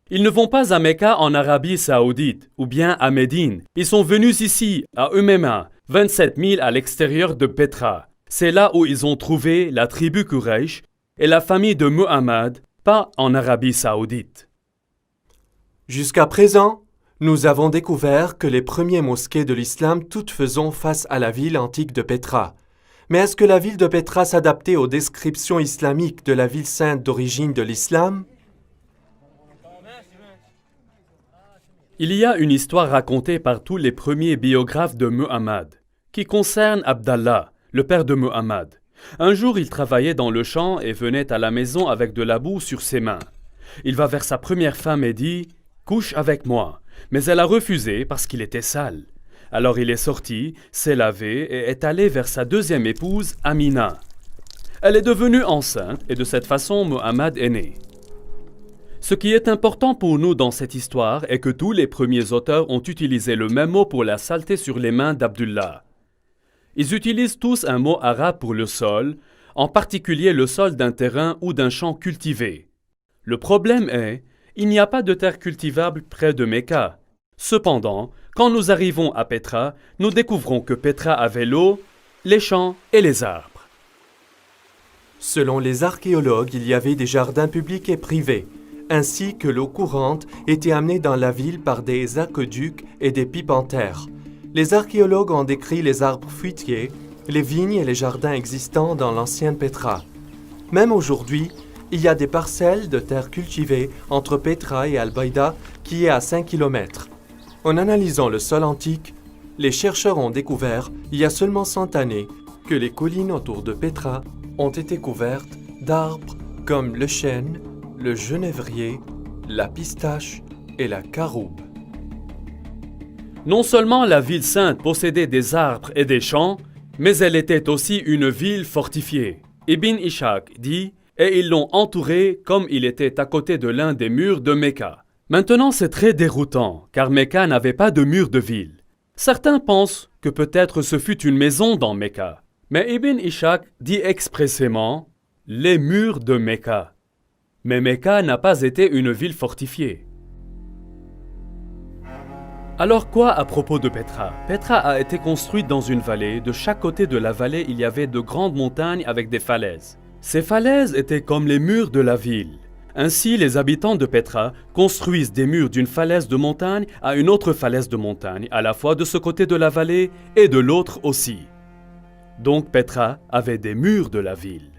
Ils ne vont pas à Mecca en Arabie Saoudite ou bien à Médine. Ils sont venus ici, à Oumema, 27 000 à l'extérieur de Petra. C'est là où ils ont trouvé la tribu Quraysh et la famille de Muhammad, pas en Arabie Saoudite. Jusqu'à présent, nous avons découvert que les premiers mosquées de l'islam toutes faisaient face à la ville antique de Petra. Mais est-ce que la ville de Petra s'adaptait aux descriptions islamiques de la ville sainte d'origine de l'islam? Il y a une histoire racontée par tous les premiers biographes de Muhammad, qui concerne Abdallah, le père de Muhammad. Un jour, il travaillait dans le champ et venait à la maison avec de la boue sur ses mains. Il va vers sa première femme et dit « Couche avec moi », mais elle a refusé parce qu'il était sale. Alors il est sorti, s'est lavé et est allé vers sa deuxième épouse, Amina. Elle est devenue enceinte et de cette façon, Muhammad est né. Ce qui est important pour nous dans cette histoire est que tous les premiers auteurs ont utilisé le même mot pour la saleté sur les mains d'Abdullah. Ils utilisent tous un mot arabe pour le sol, en particulier le sol d'un terrain ou d'un champ cultivé. Le problème est, il n'y a pas de terre cultivable près de Mecca. Cependant, quand nous arrivons à Petra, nous découvrons que Petra avait l'eau, les champs et les arbres. Selon les archéologues, il y avait des jardins publics et privés, ainsi que l'eau courante était amenée dans la ville par des aqueducs et des pipes en terre. Les archéologues ont décrit les arbres fruitiers, les vignes et les jardins existants dans l'ancienne Petra. Même aujourd'hui, il y a des parcelles de terre cultivées entre Petra et Al-Baïda qui est à 5 km. En analysant le sol antique, les chercheurs ont découvert, il y a seulement 100 années, que les collines autour de Petra ont été couvertes d'arbres comme le chêne, le genévrier, la pistache et la caroube. Non seulement la ville sainte possédait des arbres et des champs, mais elle était aussi une ville fortifiée. Ibn Ishaq dit « Et ils l'ont entouré comme il était à côté de l'un des murs de Mecca ». Maintenant, c'est très déroutant, car Mecca n'avait pas de mur de ville. Certains pensent que peut-être ce fut une maison dans Mecca, mais Ibn Ishaq dit expressément « les murs de Mecca ». Mais Mecca n'a pas été une ville fortifiée. Alors quoi à propos de Petra? Petra a été construite dans une vallée. De chaque côté de la vallée, il y avait de grandes montagnes avec des falaises. Ces falaises étaient comme les murs de la ville. Ainsi, les habitants de Petra construisent des murs d'une falaise de montagne à une autre falaise de montagne, à la fois de ce côté de la vallée et de l'autre aussi. Donc Petra avait des murs de la ville.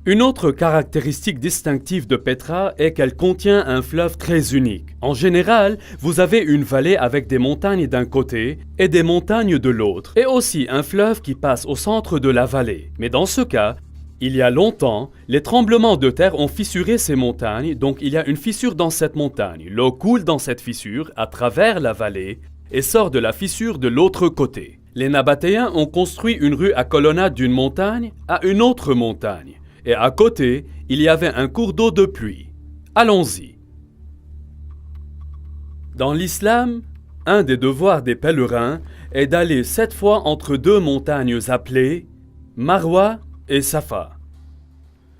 Une autre caractéristique distinctive de Petra est qu'elle contient un fleuve très unique. En général, vous avez une vallée avec des montagnes d'un côté et des montagnes de l'autre, et aussi un fleuve qui passe au centre de la vallée. Mais dans ce cas, il y a longtemps, les tremblements de terre ont fissuré ces montagnes, donc il y a une fissure dans cette montagne. L'eau coule dans cette fissure à travers la vallée et sort de la fissure de l'autre côté. Les Nabatéens ont construit une rue à colonnade d'une montagne à une autre montagne. et à côté, il y avait un cours d'eau de pluie. Allons-y. Dans l'islam, un des devoirs des pèlerins est d'aller 7 fois entre 2 montagnes appelées Marwa et Safa.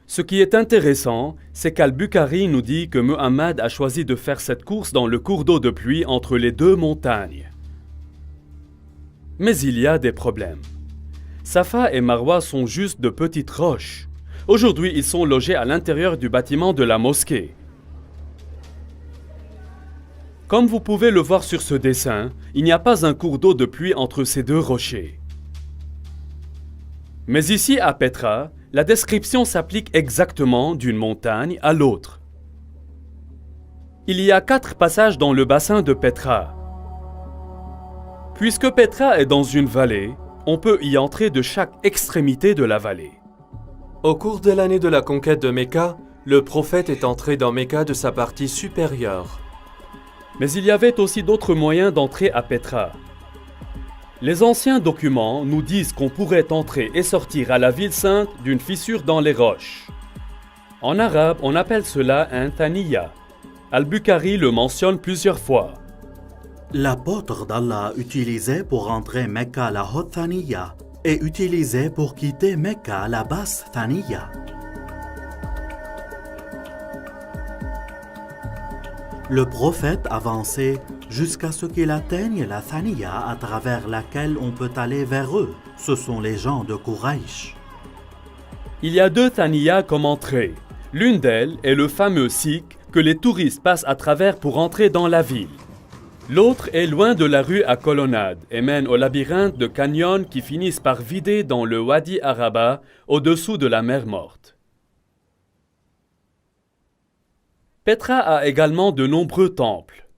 Ce qui est intéressant, c'est qu'Al-Bukhari nous dit que Muhammad a choisi de faire cette course dans le cours d'eau de pluie entre les 2 montagnes. Mais il y a des problèmes. Safa et Marwa sont juste de petites roches. Aujourd'hui, ils sont logés à l'intérieur du bâtiment de la mosquée. Comme vous pouvez le voir sur ce dessin, il n'y a pas un cours d'eau de pluie entre ces 2 rochers. Mais ici à Petra, la description s'applique exactement d'une montagne à l'autre. Il y a 4 passages dans le bassin de Petra. Puisque Petra est dans une vallée, on peut y entrer de chaque extrémité de la vallée. Au cours de l'année de la conquête de Mecca, le prophète est entré dans Mecca de sa partie supérieure. Mais il y avait aussi d'autres moyens d'entrer à Petra. Les anciens documents nous disent qu'on pourrait entrer et sortir à la ville sainte d'une fissure dans les roches. En arabe, on appelle cela un thaniya. Al-Bukhari le mentionne plusieurs fois. L'apôtre d'Allah utilisait pour entrer Mecca la haute Thaniya et utilisait pour quitter Mecca la basse Thaniya. Le prophète avançait jusqu'à ce qu'il atteigne la Thaniya à travers laquelle on peut aller vers eux. Ce sont les gens de Quraysh. Il y a 2 Thaniya comme entrée. L'une d'elles est le fameux Sikh que les touristes passent à travers pour entrer dans la ville. L'autre est loin de la rue à colonnade et mène au labyrinthe de canyons qui finissent par vider dans le Wadi Araba au-dessous de la mer Morte. Petra a également de nombreux temples.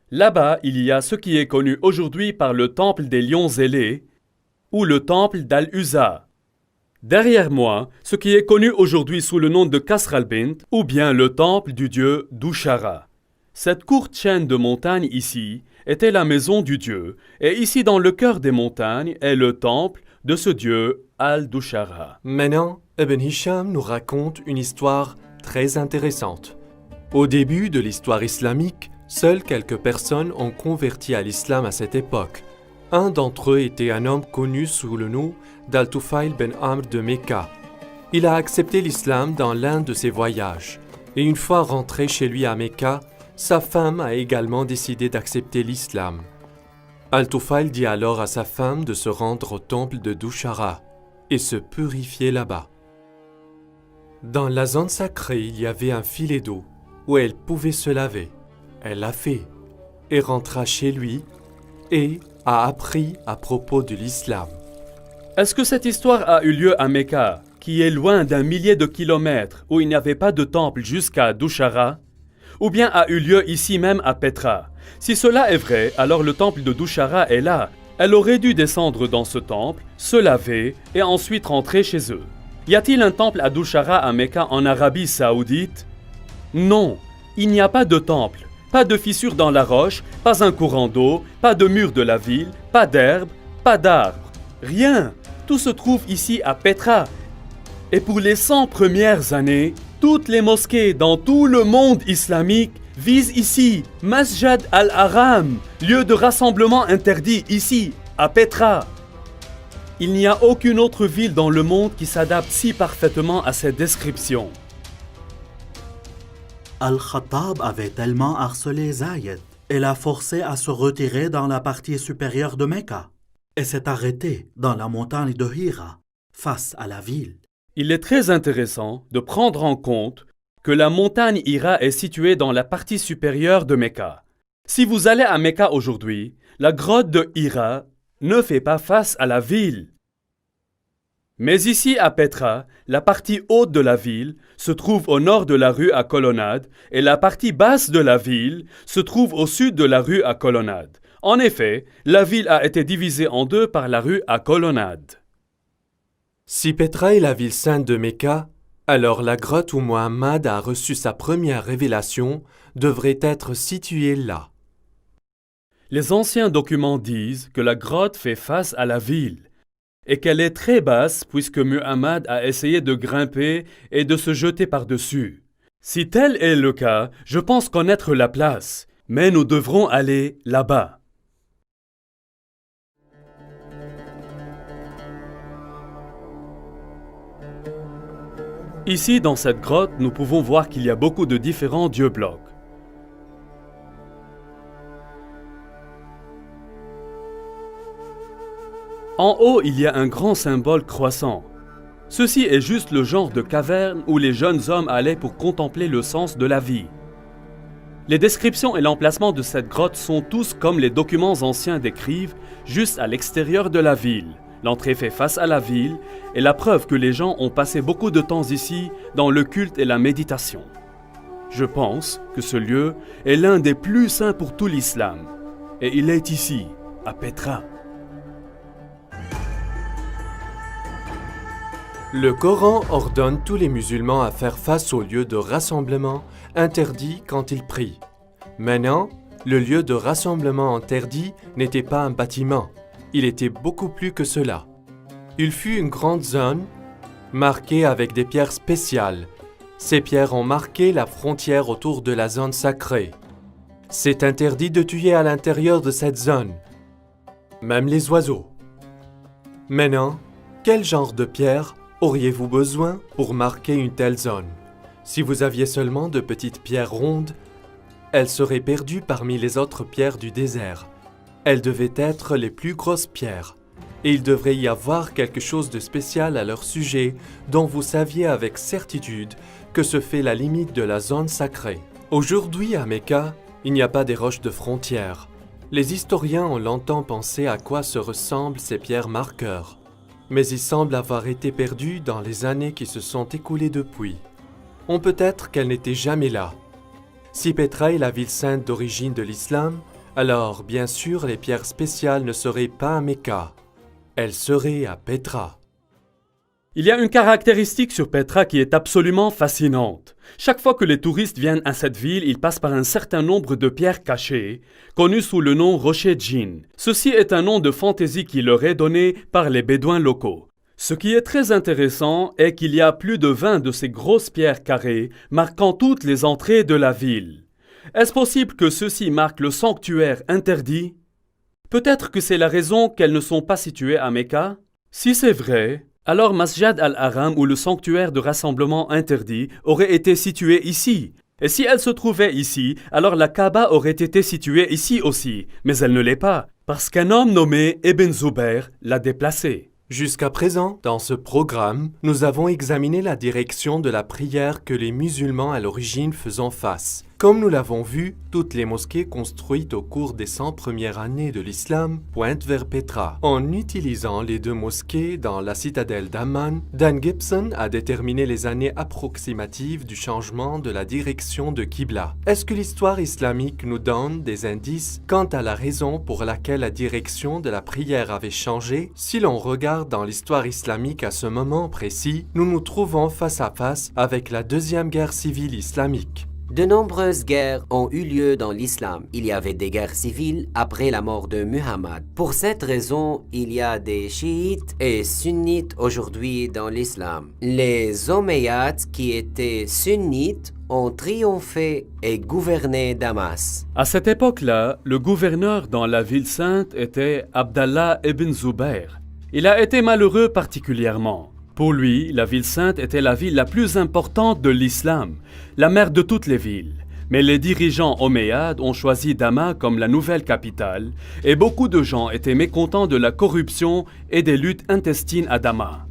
Là-bas, il y a ce qui est connu aujourd'hui par le temple des lions ailés ou le temple d'Al-Uzza. Derrière moi, ce qui est connu aujourd'hui sous le nom de Kasr al-Bint ou bien le temple du dieu Dushara. Cette courte chaîne de montagnes ici était la maison du dieu et ici dans le cœur des montagnes est le temple de ce dieu Al-Dushara. Maintenant, Ibn Hisham nous raconte une histoire très intéressante. Au début de l'histoire islamique, seules quelques personnes ont converti à l'islam à cette époque. Un d'entre eux était un homme connu sous le nom d'Al-Tufail ben Amr de Mecca. Il a accepté l'islam dans l'un de ses voyages, et une fois rentré chez lui à Mecca, sa femme a également décidé d'accepter l'islam. Al-Tufail dit alors à sa femme de se rendre au temple de Dushara et se purifier là-bas. Dans la zone sacrée, il y avait un filet d'eau où elle pouvait se laver. Elle l'a fait et rentra chez lui et a appris à propos de l'islam. Est-ce que cette histoire a eu lieu à Mecca, qui est loin d'un millier de kilomètres, où il n'y avait pas de temple jusqu'à Dushara, ou bien a eu lieu ici même à Petra? Si cela est vrai, alors le temple de Dushara est là. Elle aurait dû descendre dans ce temple, se laver et ensuite rentrer chez eux. Y a-t-il un temple à Dushara à Mecca en Arabie Saoudite? Non, il n'y a pas de temple, pas de fissure dans la roche, pas un courant d'eau, pas de mur de la ville, pas d'herbe, pas d'arbres. Rien, tout se trouve ici à Petra. Et pour les 100 premières années, toutes les mosquées dans tout le monde islamique visent ici, Masjid al-Haram, lieu de rassemblement interdit ici, à Petra. Il n'y a aucune autre ville dans le monde qui s'adapte si parfaitement à cette description. Al-Khattab avait tellement harcelé Zayed et l'a forcé à se retirer dans la partie supérieure de Mecca et s'est arrêté dans la montagne de Hira, face à la ville. Il est très intéressant de prendre en compte que la montagne Hira est située dans la partie supérieure de Mecca. Si vous allez à Mecca aujourd'hui, la grotte de Hira ne fait pas face à la ville. Mais ici à Petra, la partie haute de la ville se trouve au nord de la rue à colonnade et la partie basse de la ville se trouve au sud de la rue à colonnade. En effet, la ville a été divisée en 2 par la rue à colonnade. Si Petra est la ville sainte de Mecca, alors la grotte où Muhammad a reçu sa première révélation devrait être située là. Les anciens documents disent que la grotte fait face à la ville. et qu'elle est très basse puisque Muhammad a essayé de grimper et de se jeter par-dessus. Si tel est le cas, je pense connaître la place, mais nous devrons aller là-bas. Ici, dans cette grotte, nous pouvons voir qu'il y a beaucoup de différents dieux-blocs. En haut, il y a un grand symbole croissant. Ceci est juste le genre de caverne où les jeunes hommes allaient pour contempler le sens de la vie. Les descriptions et l'emplacement de cette grotte sont tous comme les documents anciens décrivent, juste à l'extérieur de la ville. L'entrée fait face à la ville et la preuve que les gens ont passé beaucoup de temps ici dans le culte et la méditation. Je pense que ce lieu est l'un des plus saints pour tout l'islam. Et il est ici, à Petra. Le Coran ordonne tous les musulmans à faire face au lieu de rassemblement interdit quand ils prient. Maintenant, le lieu de rassemblement interdit n'était pas un bâtiment, il était beaucoup plus que cela. Il fut une grande zone marquée avec des pierres spéciales. Ces pierres ont marqué la frontière autour de la zone sacrée. C'est interdit de tuer à l'intérieur de cette zone, même les oiseaux. Maintenant, quel genre de pierre auriez-vous besoin pour marquer une telle zone? Si vous aviez seulement de petites pierres rondes, elles seraient perdues parmi les autres pierres du désert. Elles devaient être les plus grosses pierres, et il devrait y avoir quelque chose de spécial à leur sujet dont vous saviez avec certitude que ce fait la limite de la zone sacrée. Aujourd'hui à Mecca, il n'y a pas des roches de frontières. Les historiens ont longtemps pensé à quoi se ressemblent ces pierres marqueurs, mais ils semblent avoir été perdus dans les années qui se sont écoulées depuis. On peut être qu'elles n'étaient jamais là. Si Petra est la ville sainte d'origine de l'islam, alors bien sûr les pierres spéciales ne seraient pas à Mecca. Elles seraient à Petra. Il y a une caractéristique sur Petra qui est absolument fascinante. Chaque fois que les touristes viennent à cette ville, ils passent par un certain nombre de pierres cachées, connues sous le nom rocher djinn. Ceci est un nom de fantaisie qui leur est donné par les bédouins locaux. Ce qui est très intéressant est qu'il y a plus de 20 de ces grosses pierres carrées marquant toutes les entrées de la ville. Est-ce possible que ceux-ci marquent le sanctuaire interdit? Peut-être que c'est la raison qu'elles ne sont pas situées à Mecca? Si c'est vrai, alors Masjid al-Haram ou le sanctuaire de rassemblement interdit aurait été situé ici. Et si elle se trouvait ici, alors la Kaaba aurait été située ici aussi. Mais elle ne l'est pas, parce qu'un homme nommé Ibn Zubayr l'a déplacée. Jusqu'à présent, dans ce programme, nous avons examiné la direction de la prière que les musulmans à l'origine faisaient face. Comme nous l'avons vu, toutes les mosquées construites au cours des 100 premières années de l'islam pointent vers Petra. En utilisant les deux mosquées dans la citadelle d'Amman, Dan Gibson a déterminé les années approximatives du changement de la direction de Qibla. Est-ce que l'histoire islamique nous donne des indices quant à la raison pour laquelle la direction de la prière avait changé? Si l'on regarde dans l'histoire islamique à ce moment précis, nous nous trouvons face à face avec la deuxième guerre civile islamique. De nombreuses guerres ont eu lieu dans l'islam. Il y avait des guerres civiles après la mort de Muhammad. Pour cette raison, il y a des chiites et sunnites aujourd'hui dans l'islam. Les Omeyyades, qui étaient sunnites, ont triomphé et gouverné Damas. À cette époque-là, le gouverneur dans la ville sainte était Abdallah ibn Zubayr. Il a été malheureux particulièrement. Pour lui, la ville sainte était la ville la plus importante de l'islam, la mère de toutes les villes. Mais les dirigeants omeyyades ont choisi Damas comme la nouvelle capitale et beaucoup de gens étaient mécontents de la corruption et des luttes intestines à Damas.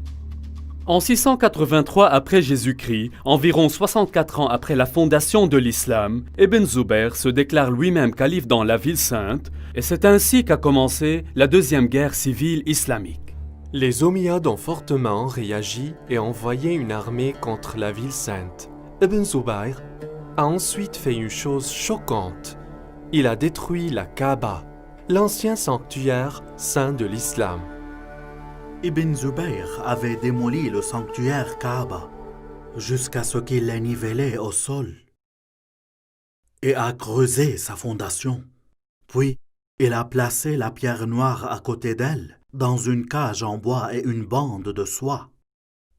En 683 après Jésus-Christ, environ 64 ans après la fondation de l'islam, Ibn Zubayr se déclare lui-même calife dans la ville sainte et c'est ainsi qu'a commencé la deuxième guerre civile islamique. Les Omeyyades ont fortement réagi et envoyé une armée contre la ville sainte. Ibn Zubayr a ensuite fait une chose choquante. Il a détruit la Kaaba, l'ancien sanctuaire saint de l'islam. Ibn Zubayr avait démoli le sanctuaire Kaaba jusqu'à ce qu'il l'ait nivelé au sol et a creusé sa fondation. Puis, il a placé la pierre noire à côté d'elle dans une cage en bois et une bande de soie.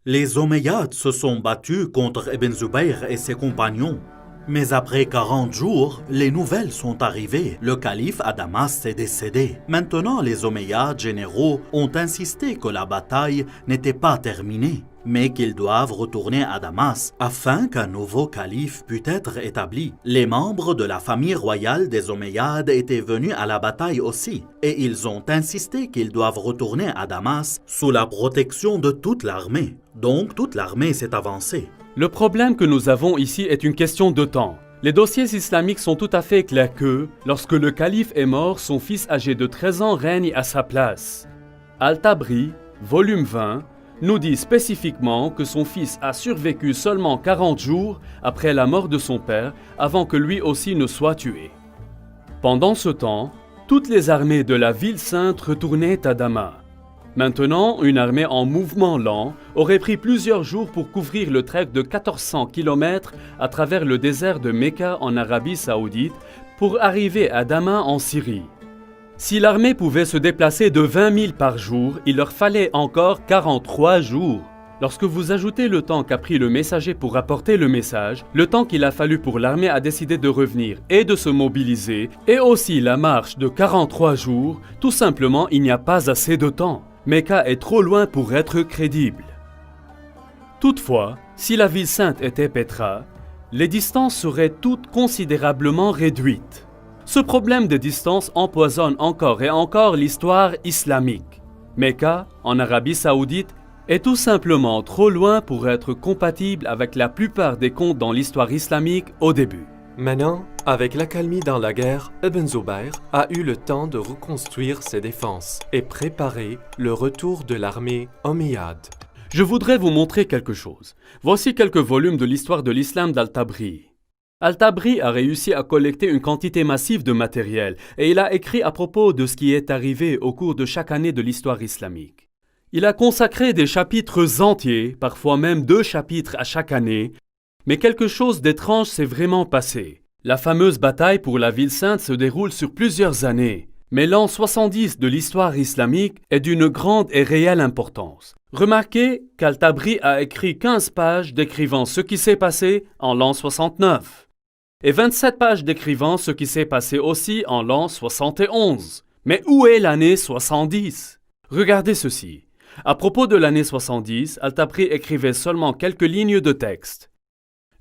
Les Omeyyades se sont battus contre Ibn Zubayr et ses compagnons. Mais après 40 jours, les nouvelles sont arrivées. Le calife à Damas est décédé. Maintenant, les Omeyyades généraux ont insisté que la bataille n'était pas terminée, mais qu'ils doivent retourner à Damas afin qu'un nouveau calife puisse être établi. Les membres de la famille royale des Omeyyades étaient venus à la bataille aussi, et ils ont insisté qu'ils doivent retourner à Damas sous la protection de toute l'armée. Donc, toute l'armée s'est avancée. Le problème que nous avons ici est une question de temps. Les dossiers islamiques sont tout à fait clairs que, lorsque le calife est mort, son fils âgé de 13 ans règne à sa place. Al-Tabri, volume 20, nous dit spécifiquement que son fils a survécu seulement 40 jours après la mort de son père, avant que lui aussi ne soit tué. Pendant ce temps, toutes les armées de la ville sainte retournaient à Damas. Maintenant, une armée en mouvement lent aurait pris plusieurs jours pour couvrir le trek de 1400 km à travers le désert de Mecca en Arabie Saoudite pour arriver à Damas en Syrie. Si l'armée pouvait se déplacer de 20 000 par jour, il leur fallait encore 43 jours. Lorsque vous ajoutez le temps qu'a pris le messager pour apporter le message, le temps qu'il a fallu pour l'armée à décider de revenir et de se mobiliser, et aussi la marche de 43 jours, tout simplement il n'y a pas assez de temps. Mecca est trop loin pour être crédible. Toutefois, si la ville sainte était Petra, les distances seraient toutes considérablement réduites. Ce problème de distance empoisonne encore et encore l'histoire islamique. Mecca, en Arabie Saoudite, est tout simplement trop loin pour être compatible avec la plupart des contes dans l'histoire islamique au début. Maintenant, avec l'accalmie dans la guerre, Ibn Zubayr a eu le temps de reconstruire ses défenses et préparer le retour de l'armée omeyyade. Je voudrais vous montrer quelque chose. Voici quelques volumes de l'histoire de l'islam d'Al-Tabri. Al-Tabri a réussi à collecter une quantité massive de matériel et il a écrit à propos de ce qui est arrivé au cours de chaque année de l'histoire islamique. Il a consacré des chapitres entiers, parfois même 2 chapitres à chaque année, mais quelque chose d'étrange s'est vraiment passé. La fameuse bataille pour la ville sainte se déroule sur plusieurs années, mais l'an 70 de l'histoire islamique est d'une grande et réelle importance. Remarquez qu'Al-Tabri a écrit 15 pages décrivant ce qui s'est passé en l'an 69 et 27 pages décrivant ce qui s'est passé aussi en l'an 71. Mais où est l'année 70? Regardez ceci. À propos de l'année 70, Al-Tabri écrivait seulement quelques lignes de texte.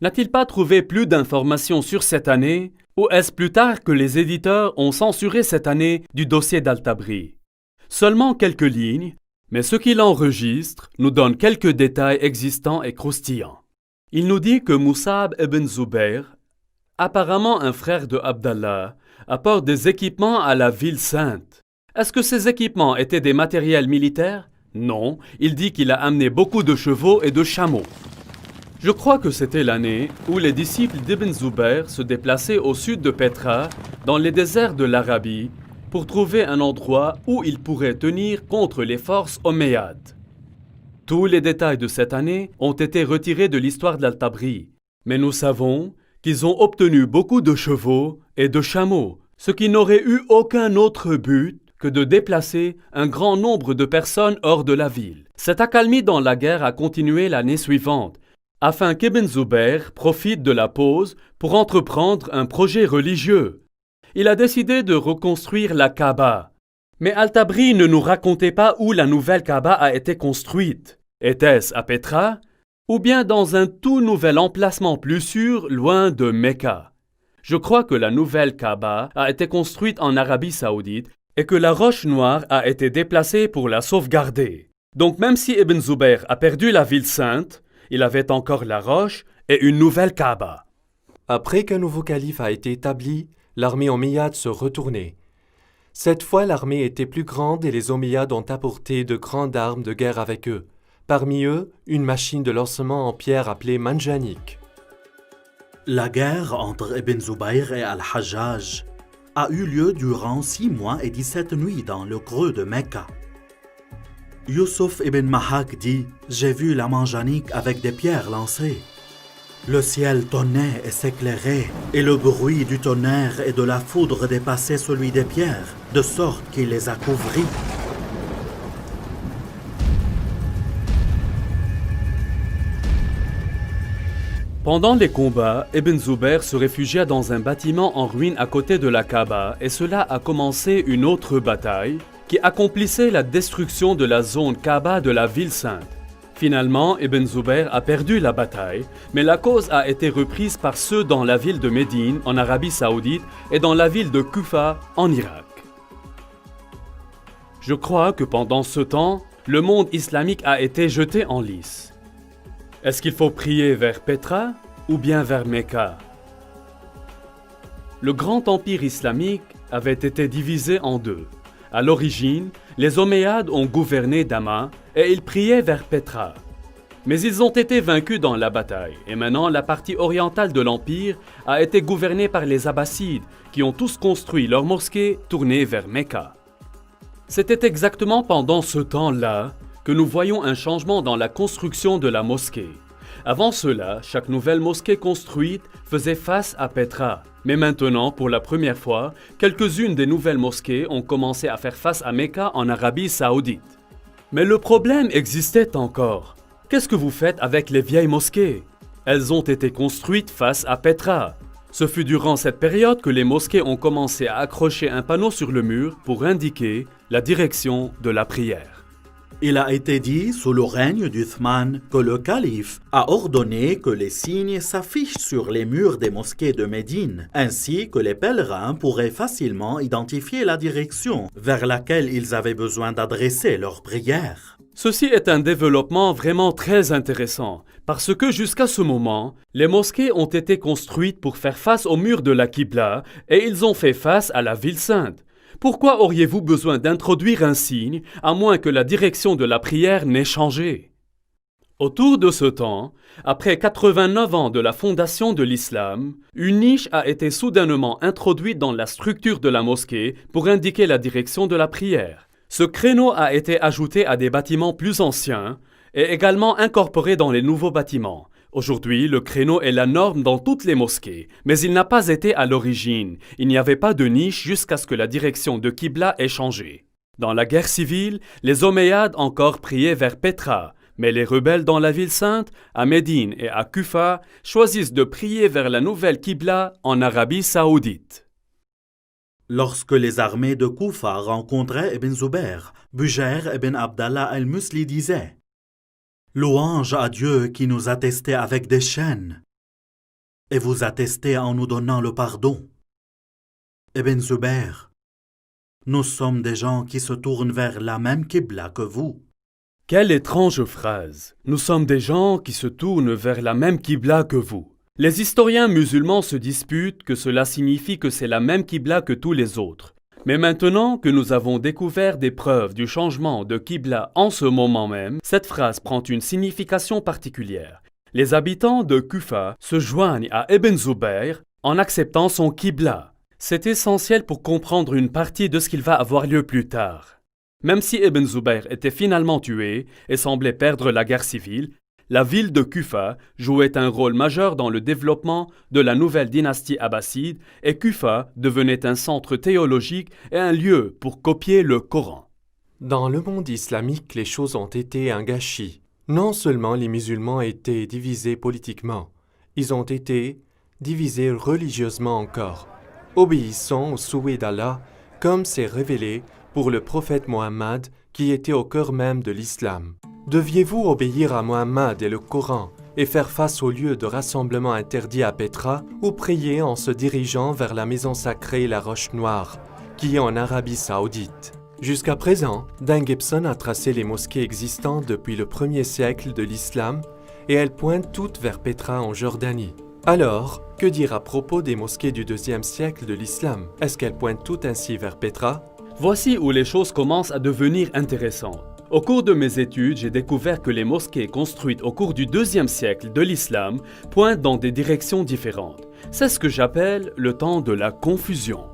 N'a-t-il pas trouvé plus d'informations sur cette année, ou est-ce plus tard que les éditeurs ont censuré cette année du dossier d'Al-Tabri? Seulement quelques lignes, mais ce qu'il enregistre nous donne quelques détails existants et croustillants. Il nous dit que Mus'ab ibn Zubayr, apparemment un frère de Abdallah, apporte des équipements à la ville sainte. Est-ce que ces équipements étaient des matériels militaires? Non, il dit qu'il a amené beaucoup de chevaux et de chameaux. Je crois que c'était l'année où les disciples d'Ibn Zubayr se déplaçaient au sud de Petra, dans les déserts de l'Arabie, pour trouver un endroit où ils pourraient tenir contre les forces omeyyades. Tous les détails de cette année ont été retirés de l'histoire d'Al-Tabri, mais nous savons qu'ils ont obtenu beaucoup de chevaux et de chameaux, ce qui n'aurait eu aucun autre but que de déplacer un grand nombre de personnes hors de la ville. Cette accalmie dans la guerre a continué l'année suivante, afin qu'Ibn Zubayr profite de la pause pour entreprendre un projet religieux. Il a décidé de reconstruire la Kaaba. Mais Al-Tabri ne nous racontait pas où la nouvelle Kaaba a été construite. Était-ce à Petra ou bien dans un tout nouvel emplacement plus sûr loin de Mecca? Je crois que la nouvelle Kaaba a été construite en Arabie Saoudite et que la roche noire a été déplacée pour la sauvegarder. Donc même si Ibn Zubayr a perdu la ville sainte, il avait encore la roche et une nouvelle Kaaba. Après qu'un nouveau calife a été établi, l'armée omeyyade se retournait. Cette fois, l'armée était plus grande et les Omeyyades ont apporté de grandes armes de guerre avec eux. Parmi eux, une machine de lancement en pierre appelée Manjanik. La guerre entre Ibn Zubayr et Al-Hajjaj a eu lieu durant 6 mois et 17 nuits dans le creux de Mecca. Yusuf ibn Mahak dit « J'ai vu la Manjanik avec des pierres lancées. Le ciel tonnait et s'éclairait, et le bruit du tonnerre et de la foudre dépassait celui des pierres, de sorte qu'il les a couvries. Pendant les combats, Ibn Zubayr se réfugia dans un bâtiment en ruine à côté de la Kaaba et cela a commencé une autre bataille qui accomplissait la destruction de la zone Kaaba de la ville sainte. Finalement, Ibn Zubayr a perdu la bataille, mais la cause a été reprise par ceux dans la ville de Médine en Arabie Saoudite et dans la ville de Kufa en Irak. Je crois que pendant ce temps, le monde islamique a été jeté en lice. Est-ce qu'il faut prier vers Petra ou bien vers Mecca? Le grand empire islamique avait été divisé en deux. À l'origine, les Omeyyades ont gouverné Damas et ils priaient vers Petra. Mais ils ont été vaincus dans la bataille et maintenant la partie orientale de l'empire a été gouvernée par les Abbassides qui ont tous construit leur mosquée tournée vers Mecca. C'était exactement pendant ce temps-là que nous voyons un changement dans la construction de la mosquée. Avant cela, chaque nouvelle mosquée construite faisait face à Petra. Mais maintenant, pour la première fois, quelques-unes des nouvelles mosquées ont commencé à faire face à Mecca en Arabie Saoudite. Mais le problème existait encore. Qu'est-ce que vous faites avec les vieilles mosquées? Elles ont été construites face à Petra. Ce fut durant cette période que les mosquées ont commencé à accrocher un panneau sur le mur pour indiquer la direction de la prière. Il a été dit sous le règne d'Uthman que le calife a ordonné que les signes s'affichent sur les murs des mosquées de Médine, ainsi que les pèlerins pourraient facilement identifier la direction vers laquelle ils avaient besoin d'adresser leurs prières. Ceci est un développement vraiment très intéressant, parce que jusqu'à ce moment, les mosquées ont été construites pour faire face au mur de la Qibla et ils ont fait face à la ville sainte. Pourquoi auriez-vous besoin d'introduire un signe, à moins que la direction de la prière n'ait changé? Autour de ce temps, après 89 ans de la fondation de l'islam, une niche a été soudainement introduite dans la structure de la mosquée pour indiquer la direction de la prière. Ce créneau a été ajouté à des bâtiments plus anciens et également incorporé dans les nouveaux bâtiments. Aujourd'hui, le créneau est la norme dans toutes les mosquées, mais il n'a pas été à l'origine. Il n'y avait pas de niche jusqu'à ce que la direction de Qibla ait changé. Dans la guerre civile, les Omeyyades encore priaient vers Petra, mais les rebelles dans la ville sainte, à Médine et à Kufa, choisissent de prier vers la nouvelle Qibla en Arabie Saoudite. Lorsque les armées de Kufa rencontraient Ibn Zubayr, Bujair ibn Abdallah al-Musli disait: « Louange à Dieu qui nous a testés avec des chaînes, et vous a testés en nous donnant le pardon. Ibn Zubayr, nous sommes des gens qui se tournent vers la même Qibla que vous. » Quelle étrange phrase! Nous sommes des gens qui se tournent vers la même Qibla que vous. Les historiens musulmans se disputent que cela signifie que c'est la même Qibla que tous les autres. Mais maintenant que nous avons découvert des preuves du changement de Qibla en ce moment même, cette phrase prend une signification particulière. Les habitants de Kufa se joignent à Ibn Zubayr en acceptant son Qibla. C'est essentiel pour comprendre une partie de ce qu'il va avoir lieu plus tard. Même si Ibn Zubayr était finalement tué et semblait perdre la guerre civile, la ville de Kufa jouait un rôle majeur dans le développement de la nouvelle dynastie abbasside et Kufa devenait un centre théologique et un lieu pour copier le Coran. Dans le monde islamique, les choses ont été un gâchis. Non seulement les musulmans étaient divisés politiquement, ils ont été divisés religieusement encore, obéissant au souhait d'Allah, comme c'est révélé pour le prophète Mohammed qui était au cœur même de l'islam. Deviez-vous obéir à Mohammed et le Coran et faire face au lieu de rassemblement interdit à Petra ou prier en se dirigeant vers la maison sacrée La Roche Noire, qui est en Arabie Saoudite? Jusqu'à présent, Dan Gibson a tracé les mosquées existantes depuis le 1er siècle de l'islam et elles pointent toutes vers Petra en Jordanie. Alors, que dire à propos des mosquées du 2e siècle de l'islam? Est-ce qu'elles pointent toutes ainsi vers Petra? Voici où les choses commencent à devenir intéressantes. Au cours de mes études, j'ai découvert que les mosquées construites au cours du 2e siècle de l'islam pointent dans des directions différentes. C'est ce que j'appelle le temps de la confusion.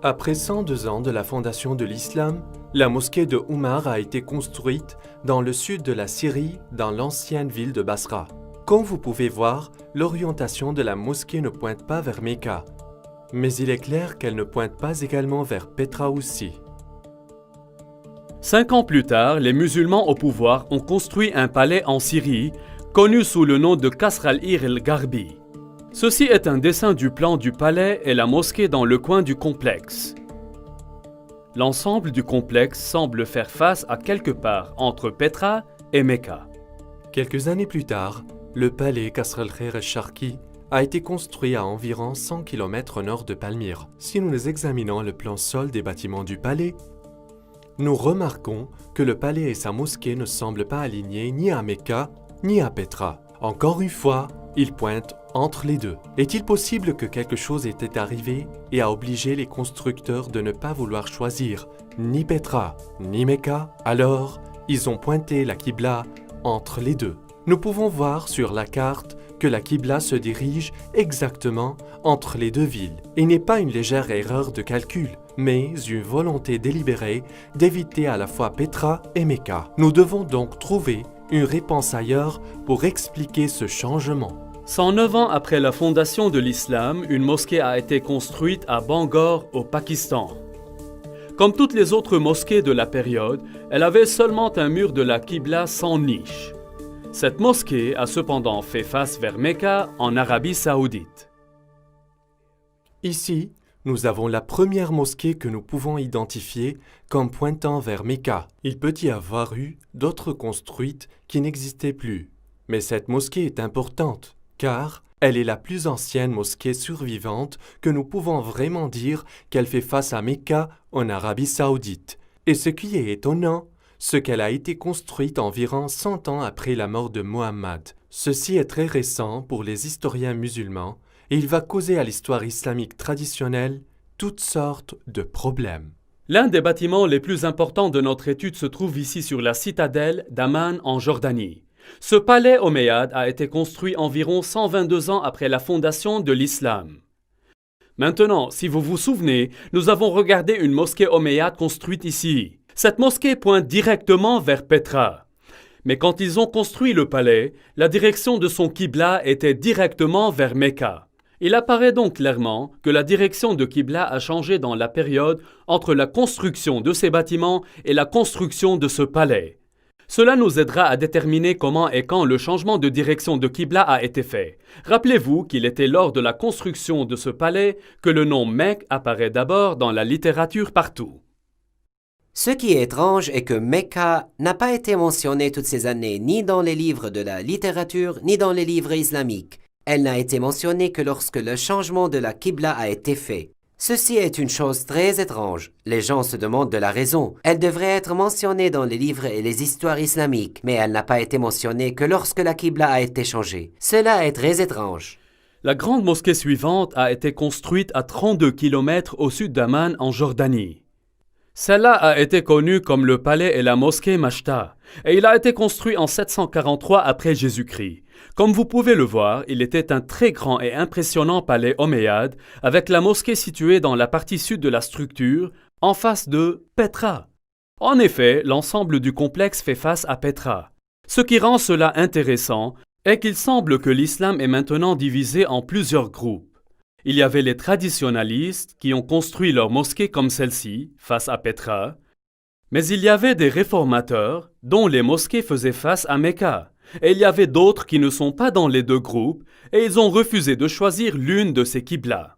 Après 102 ans de la fondation de l'islam, la mosquée de Oumar a été construite dans le sud de la Syrie, dans l'ancienne ville de Basra. Comme vous pouvez voir, l'orientation de la mosquée ne pointe pas vers Mecca, mais il est clair qu'elle ne pointe pas également vers Petra aussi. 5 ans plus tard, les musulmans au pouvoir ont construit un palais en Syrie, connu sous le nom de Qasr al-Ir el-Gharbi. Ceci est un dessin du plan du palais et la mosquée dans le coin du complexe. L'ensemble du complexe semble faire face à quelque part entre Petra et Mecca. Quelques années plus tard, le palais Qasr al-Khair el-Sharqi a été construit à environ 100 km au nord de Palmyre. Si nous examinons le plan sol des bâtiments du palais, nous remarquons que le palais et sa mosquée ne semblent pas alignés ni à Mecca ni à Petra. Encore une fois, ils pointent entre les deux. Est-il possible que quelque chose était arrivé et a obligé les constructeurs de ne pas vouloir choisir ni Petra ni Mecca? Alors, ils ont pointé la Qibla entre les deux. Nous pouvons voir sur la carte que la Qibla se dirige exactement entre les deux villes. Il n'est pas une légère erreur de calcul, mais une volonté délibérée d'éviter à la fois Petra et Mecca. Nous devons donc trouver une réponse ailleurs pour expliquer ce changement. 109 ans après la fondation de l'islam, une mosquée a été construite à Bangor, au Pakistan. Comme toutes les autres mosquées de la période, elle avait seulement un mur de la Qibla sans niche. Cette mosquée a cependant fait face vers Mecca, en Arabie Saoudite. Ici, nous avons la première mosquée que nous pouvons identifier comme pointant vers Mecca. Il peut y avoir eu d'autres construites qui n'existaient plus. Mais cette mosquée est importante, car elle est la plus ancienne mosquée survivante que nous pouvons vraiment dire qu'elle fait face à Mecca en Arabie Saoudite. Et ce qui est étonnant, c'est qu'elle a été construite environ 100 ans après la mort de Mohammed. Ceci est très récent pour les historiens musulmans et il va causer à l'histoire islamique traditionnelle toutes sortes de problèmes. L'un des bâtiments les plus importants de notre étude se trouve ici sur la citadelle d'Amman en Jordanie. Ce palais omeyyade a été construit environ 122 ans après la fondation de l'islam. Maintenant, si vous vous souvenez, nous avons regardé une mosquée omeyyade construite ici. Cette mosquée pointe directement vers Petra. Mais quand ils ont construit le palais, la direction de son Qibla était directement vers Mecca. Il apparaît donc clairement que la direction de Qibla a changé dans la période entre la construction de ces bâtiments et la construction de ce palais. Cela nous aidera à déterminer comment et quand le changement de direction de Qibla a été fait. Rappelez-vous qu'il était lors de la construction de ce palais que le nom Mecque apparaît d'abord dans la littérature partout. Ce qui est étrange est que Mecca n'a pas été mentionné toutes ces années ni dans les livres de la littérature ni dans les livres islamiques. Elle n'a été mentionnée que lorsque le changement de la Qibla a été fait. Ceci est une chose très étrange. Les gens se demandent de la raison. Elle devrait être mentionnée dans les livres et les histoires islamiques, mais elle n'a pas été mentionnée que lorsque la Qibla a été changée. Cela est très étrange. La grande mosquée suivante a été construite à 32 km au sud d'Amman en Jordanie. Celle-là a été connue comme le palais et la mosquée Mashta, et il a été construit en 743 après Jésus-Christ. Comme vous pouvez le voir, il était un très grand et impressionnant palais omeyyade, avec la mosquée située dans la partie sud de la structure, en face de Petra. En effet, l'ensemble du complexe fait face à Petra. Ce qui rend cela intéressant est qu'il semble que l'islam est maintenant divisé en plusieurs groupes. Il y avait les traditionalistes qui ont construit leur mosquée comme celle-ci, face à Petra, mais il y avait des réformateurs dont les mosquées faisaient face à Mecca, et il y avait d'autres qui ne sont pas dans les deux groupes et ils ont refusé de choisir l'une de ces qiblas.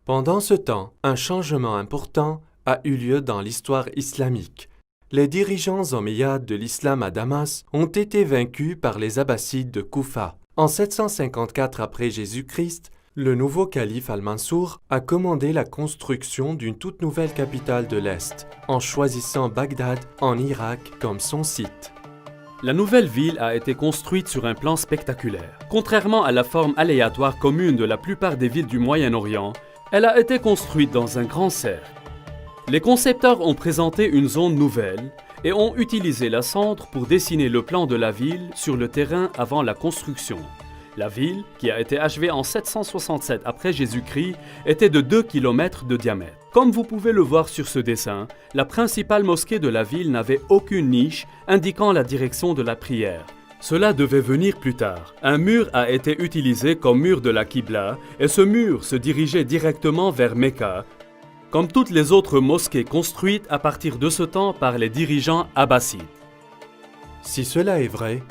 Pendant ce temps, un changement important a eu lieu dans l'histoire islamique. Les dirigeants omeyyades de l'islam à Damas ont été vaincus par les Abbassides de Koufa. En 754 après Jésus-Christ, le nouveau calife Al-Mansour a commandé la construction d'une toute nouvelle capitale de l'Est, en choisissant Bagdad en Irak comme son site. La nouvelle ville a été construite sur un plan spectaculaire. Contrairement à la forme aléatoire commune de la plupart des villes du Moyen-Orient, elle a été construite dans un grand cercle. Les concepteurs ont présenté une zone nouvelle et ont utilisé la cendre pour dessiner le plan de la ville sur le terrain avant la construction. La ville, qui a été achevée en 767 après Jésus-Christ, était de 2 km de diamètre. Comme vous pouvez le voir sur ce dessin, la principale mosquée de la ville n'avait aucune niche indiquant la direction de la prière. Cela devait venir plus tard. Un mur a été utilisé comme mur de la Qibla et ce mur se dirigeait directement vers Mecca, comme toutes les autres mosquées construites à partir de ce temps par les dirigeants abbassides. Si cela est vrai,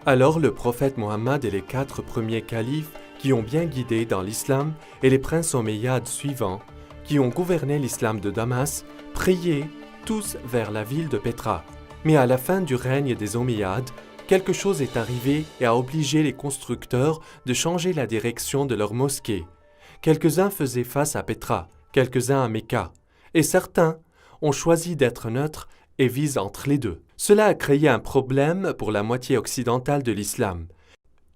Alors le prophète Mohammed et les 4 premiers califes qui ont bien guidé dans l'islam et les princes omeyyades suivants qui ont gouverné l'islam de Damas priaient tous vers la ville de Petra. Mais à la fin du règne des Omeyyades, quelque chose est arrivé et a obligé les constructeurs de changer la direction de leur mosquée. Quelques-uns faisaient face à Petra, quelques-uns à Mecca, et certains ont choisi d'être neutres et visent entre les deux. Cela a créé un problème pour la moitié occidentale de l'islam.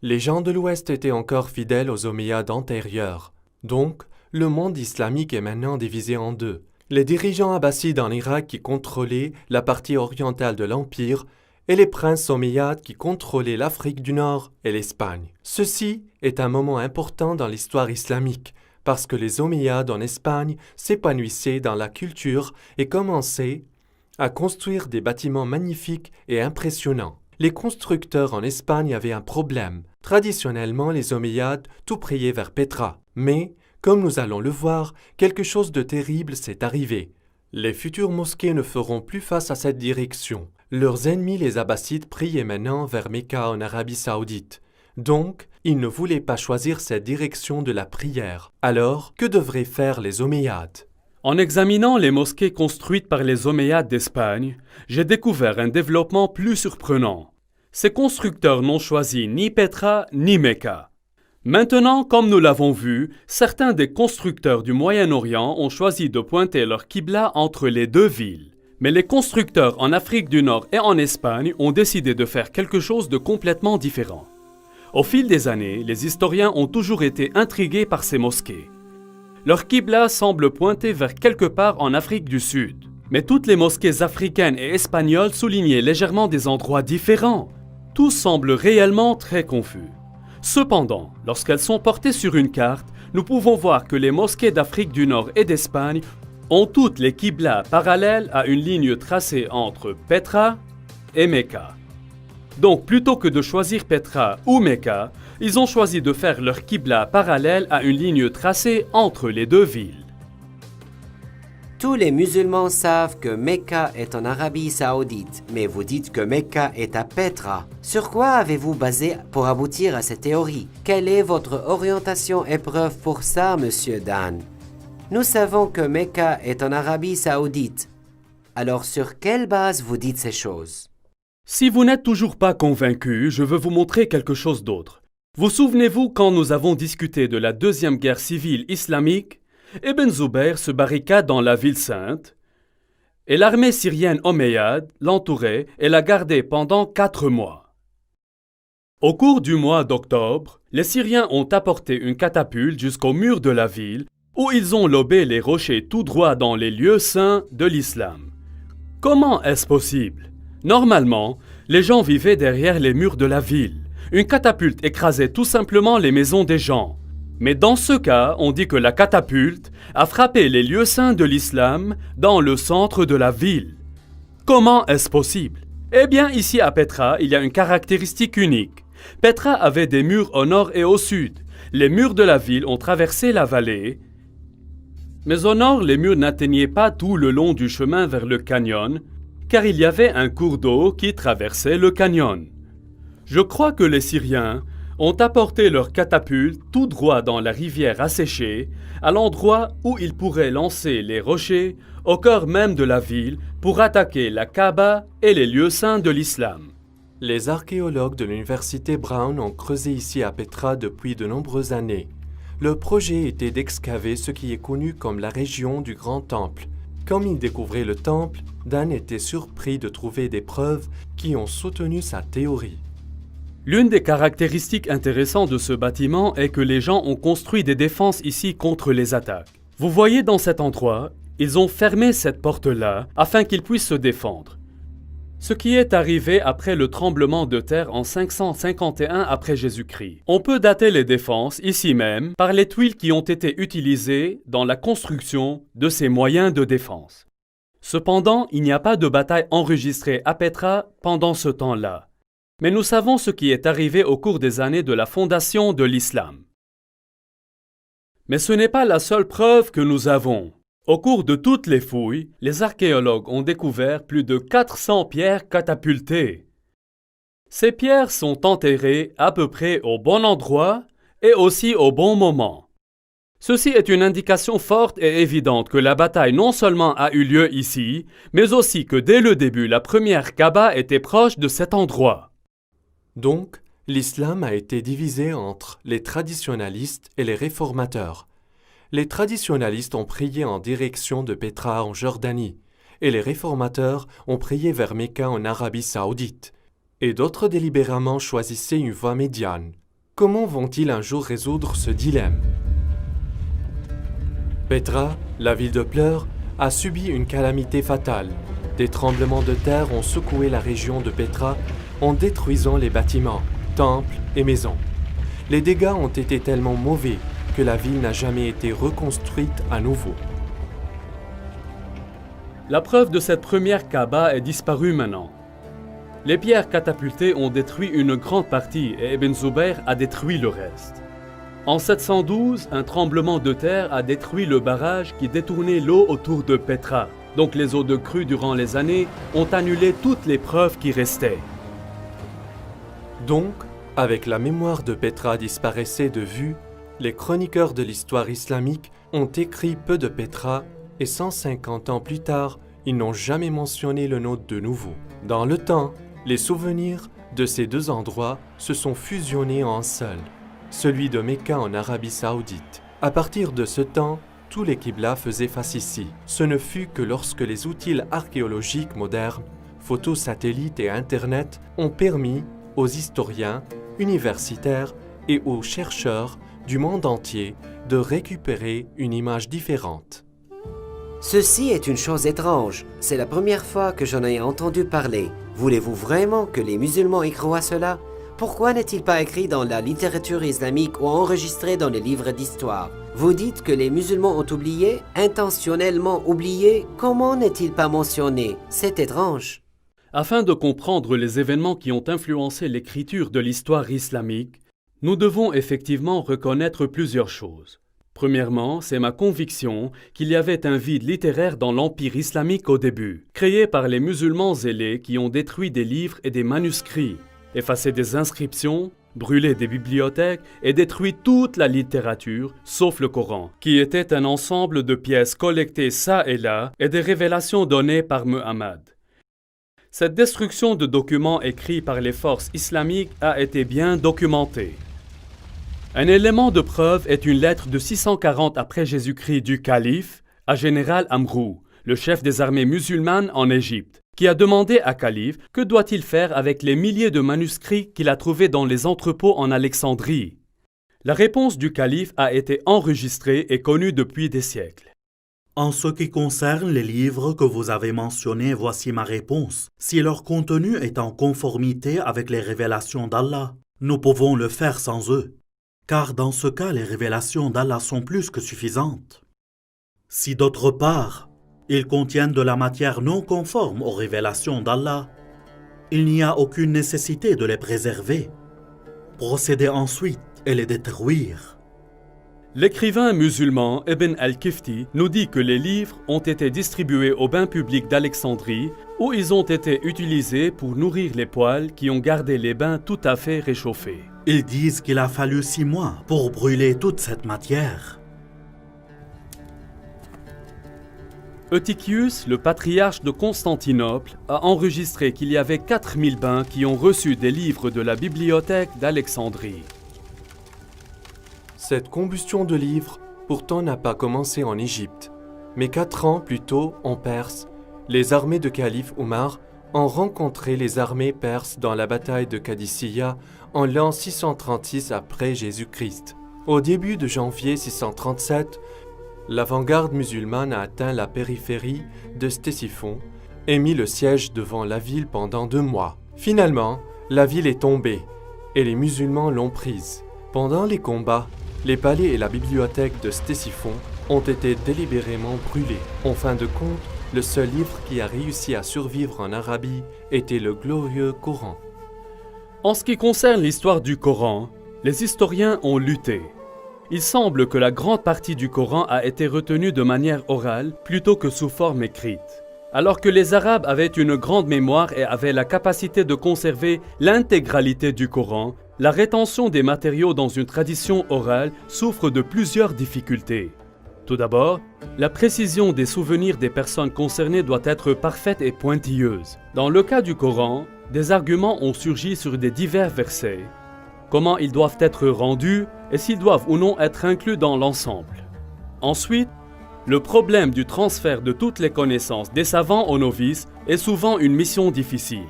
Les gens de l'Ouest étaient encore fidèles aux Omeyyades antérieurs. Donc, le monde islamique est maintenant divisé en deux. Les dirigeants abbassides en Irak qui contrôlaient la partie orientale de l'Empire et les princes omeyyades qui contrôlaient l'Afrique du Nord et l'Espagne. Ceci est un moment important dans l'histoire islamique parce que les Omeyyades en Espagne s'épanouissaient dans la culture et commençaient à construire des bâtiments magnifiques et impressionnants. Les constructeurs en Espagne avaient un problème. Traditionnellement, les Omeyyades tout priaient vers Petra. Mais, comme nous allons le voir, quelque chose de terrible s'est arrivé. Les futures mosquées ne feront plus face à cette direction. Leurs ennemis, les Abbassides, priaient maintenant vers Mecca en Arabie Saoudite. Donc, ils ne voulaient pas choisir cette direction de la prière. Alors, que devraient faire les Omeyyades ? En examinant les mosquées construites par les Omeyyades d'Espagne, j'ai découvert un développement plus surprenant. Ces constructeurs n'ont choisi ni Petra ni Mecca. Maintenant, comme nous l'avons vu, certains des constructeurs du Moyen-Orient ont choisi de pointer leur qibla entre les deux villes. Mais les constructeurs en Afrique du Nord et en Espagne ont décidé de faire quelque chose de complètement différent. Au fil des années, les historiens ont toujours été intrigués par ces mosquées. Leur qibla semble pointer vers quelque part en Afrique du Sud. Mais toutes les mosquées africaines et espagnoles soulignaient légèrement des endroits différents. Tout semble réellement très confus. Cependant, lorsqu'elles sont portées sur une carte, nous pouvons voir que les mosquées d'Afrique du Nord et d'Espagne ont toutes les qiblas parallèles à une ligne tracée entre Petra et Mecca. Donc, plutôt que de choisir Petra ou Mecca, ils ont choisi de faire leur qibla parallèle à une ligne tracée entre les deux villes. Tous les musulmans savent que Mecca est en Arabie Saoudite, mais vous dites que Mecca est à Petra. Sur quoi avez-vous basé pour aboutir à cette théorie? Quelle est votre orientation et preuve pour ça, Monsieur Dan? Nous savons que Mecca est en Arabie Saoudite. Alors sur quelle base vous dites ces choses? Si vous n'êtes toujours pas convaincu, je veux vous montrer quelque chose d'autre. Vous souvenez-vous quand nous avons discuté de la deuxième guerre civile islamique? Ibn Zubayr se barricade dans la ville sainte et l'armée syrienne omeyyade l'entourait et la gardait pendant 4 mois. Au cours du mois d'octobre, les Syriens ont apporté une catapulte jusqu'au mur de la ville où ils ont lobé les rochers tout droit dans les lieux saints de l'islam. Comment est-ce possible? Normalement, les gens vivaient derrière les murs de la ville. Une catapulte écrasait tout simplement les maisons des gens. Mais dans ce cas, on dit que la catapulte a frappé les lieux saints de l'islam dans le centre de la ville. Comment est-ce possible? Eh bien, ici à Petra, il y a une caractéristique unique. Petra avait des murs au nord et au sud. Les murs de la ville ont traversé la vallée. Mais au nord, les murs n'atteignaient pas tout le long du chemin vers le canyon, car il y avait un cours d'eau qui traversait le canyon. Je crois que les Syriens ont apporté leurs catapultes tout droit dans la rivière asséchée, à l'endroit où ils pourraient lancer les rochers au cœur même de la ville pour attaquer la Kaaba et les lieux saints de l'islam. Les archéologues de l'université Brown ont creusé ici à Petra depuis de nombreuses années. Le projet était d'excaver ce qui est connu comme la région du Grand Temple. Comme ils découvraient le temple, Dan était surpris de trouver des preuves qui ont soutenu sa théorie. L'une des caractéristiques intéressantes de ce bâtiment est que les gens ont construit des défenses ici contre les attaques. Vous voyez dans cet endroit, ils ont fermé cette porte-là afin qu'ils puissent se défendre. Ce qui est arrivé après le tremblement de terre en 551 après Jésus-Christ. On peut dater les défenses, ici même, par les tuiles qui ont été utilisées dans la construction de ces moyens de défense. Cependant, il n'y a pas de bataille enregistrée à Petra pendant ce temps-là. Mais nous savons ce qui est arrivé au cours des années de la fondation de l'islam. Mais ce n'est pas la seule preuve que nous avons. Au cours de toutes les fouilles, les archéologues ont découvert plus de 400 pierres catapultées. Ces pierres sont enterrées à peu près au bon endroit et aussi au bon moment. Ceci est une indication forte et évidente que la bataille non seulement a eu lieu ici, mais aussi que dès le début, la première Kaaba était proche de cet endroit. Donc, l'islam a été divisé entre les traditionalistes et les réformateurs. Les traditionalistes ont prié en direction de Pétra en Jordanie, et les réformateurs ont prié vers Mecca en Arabie saoudite, et d'autres délibérément choisissaient une voie médiane. Comment vont-ils un jour résoudre ce dilemme? Pétra, la ville de pleurs, a subi une calamité fatale. Des tremblements de terre ont secoué la région de Pétra en détruisant les bâtiments, temples et maisons. Les dégâts ont été tellement mauvais que la ville n'a jamais été reconstruite à nouveau. La preuve de cette première Kaaba est disparue maintenant. Les pierres catapultées ont détruit une grande partie et Ibn Zubayr a détruit le reste. En 712, un tremblement de terre a détruit le barrage qui détournait l'eau autour de Pétra. Donc les eaux de crue durant les années ont annulé toutes les preuves qui restaient. Donc, avec la mémoire de Pétra disparaissait de vue, les chroniqueurs de l'histoire islamique ont écrit peu de Pétra et 150 ans plus tard, ils n'ont jamais mentionné le nom de nouveau. Dans le temps, les souvenirs de ces deux endroits se sont fusionnés en un seul, celui de Mecca en Arabie saoudite. À partir de ce temps, tous les Qibla faisaient face ici. Ce ne fut que lorsque les outils archéologiques modernes, photos satellites et Internet ont permis aux historiens, universitaires et aux chercheurs du monde entier de récupérer une image différente. Ceci est une chose étrange. C'est la première fois que j'en ai entendu parler. Voulez-vous vraiment que les musulmans y croient cela? Pourquoi n'est-il pas écrit dans la littérature islamique ou enregistré dans les livres d'histoire? Vous dites que les musulmans ont oublié, intentionnellement oublié. Comment n'est-il pas mentionné? C'est étrange. Afin de comprendre les événements qui ont influencé l'écriture de l'histoire islamique, nous devons effectivement reconnaître plusieurs choses. Premièrement, c'est ma conviction qu'il y avait un vide littéraire dans l'Empire islamique au début, créé par les musulmans zélés qui ont détruit des livres et des manuscrits, effacé des inscriptions, brûlé des bibliothèques et détruit toute la littérature, sauf le Coran, qui était un ensemble de pièces collectées çà et là et des révélations données par Muhammad. Cette destruction de documents écrits par les forces islamiques a été bien documentée. Un élément de preuve est une lettre de 640 après Jésus-Christ du calife à général Amrou, le chef des armées musulmanes en Égypte, qui a demandé à calife que doit-il faire avec les milliers de manuscrits qu'il a trouvés dans les entrepôts en Alexandrie. La réponse du calife a été enregistrée et connue depuis des siècles. En ce qui concerne les livres que vous avez mentionnés, voici ma réponse. Si leur contenu est en conformité avec les révélations d'Allah, nous pouvons le faire sans eux. Car dans ce cas, les révélations d'Allah sont plus que suffisantes. Si d'autre part, ils contiennent de la matière non conforme aux révélations d'Allah, il n'y a aucune nécessité de les préserver. Procédez ensuite et les détruire. L'écrivain musulman Ibn al-Kifti nous dit que les livres ont été distribués aux bains publics d'Alexandrie où ils ont été utilisés pour nourrir les poêles qui ont gardé les bains tout à fait réchauffés. Ils disent qu'il a fallu 6 mois pour brûler toute cette matière. Eutychius, le patriarche de Constantinople, a enregistré qu'il y avait 4000 bains qui ont reçu des livres de la bibliothèque d'Alexandrie. Cette combustion de livres, pourtant, n'a pas commencé en Égypte, mais 4 ans plus tôt, en Perse, les armées de calife Omar ont rencontré les armées perses dans la bataille de Qadisiyah en l'an 636 après Jésus-Christ. Au début de janvier 637, l'avant-garde musulmane a atteint la périphérie de Ctésiphon et mis le siège devant la ville pendant 2 mois. Finalement, la ville est tombée et les musulmans l'ont prise. Pendant les combats, les palais et la bibliothèque de Ctésiphon ont été délibérément brûlés. En fin de compte, le seul livre qui a réussi à survivre en Arabie était le glorieux Coran. En ce qui concerne l'histoire du Coran, les historiens ont lutté. Il semble que la grande partie du Coran a été retenue de manière orale plutôt que sous forme écrite. Alors que les Arabes avaient une grande mémoire et avaient la capacité de conserver l'intégralité du Coran, la rétention des matériaux dans une tradition orale souffre de plusieurs difficultés. Tout d'abord, la précision des souvenirs des personnes concernées doit être parfaite et pointilleuse. Dans le cas du Coran, des arguments ont surgi sur des divers versets. Comment ils doivent être rendus et s'ils doivent ou non être inclus dans l'ensemble. Ensuite, le problème du transfert de toutes les connaissances des savants aux novices est souvent une mission difficile.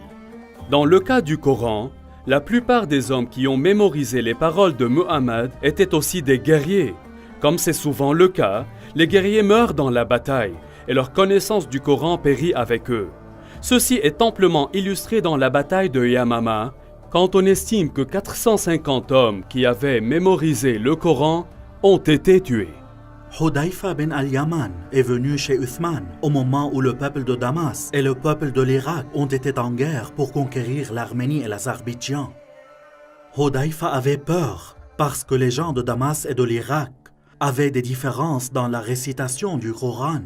Dans le cas du Coran, la plupart des hommes qui ont mémorisé les paroles de Muhammad étaient aussi des guerriers. Comme c'est souvent le cas, les guerriers meurent dans la bataille et leur connaissance du Coran périt avec eux. Ceci est amplement illustré dans la bataille de Yamama, quand on estime que 450 hommes qui avaient mémorisé le Coran ont été tués. Hudayfa bin al-Yaman est venu chez Uthman au moment où le peuple de Damas et le peuple de l'Irak ont été en guerre pour conquérir l'Arménie et l'Azerbaïdjan. Hudayfa avait peur parce que les gens de Damas et de l'Irak avaient des différences dans la récitation du Coran.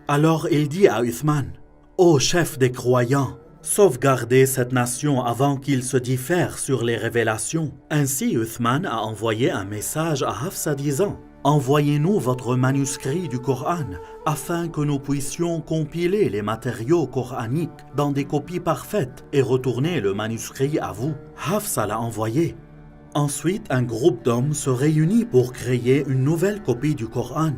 Alors il dit à Uthman, « Ô chef des croyants, sauvegardez cette nation avant qu'ils se diffèrent sur les révélations. » Ainsi Uthman a envoyé un message à Hafsa disant, « Envoyez-nous votre manuscrit du Coran afin que nous puissions compiler les matériaux coraniques dans des copies parfaites et retourner le manuscrit à vous. » Hafsa l'a envoyé. Ensuite, un groupe d'hommes se réunit pour créer une nouvelle copie du Coran.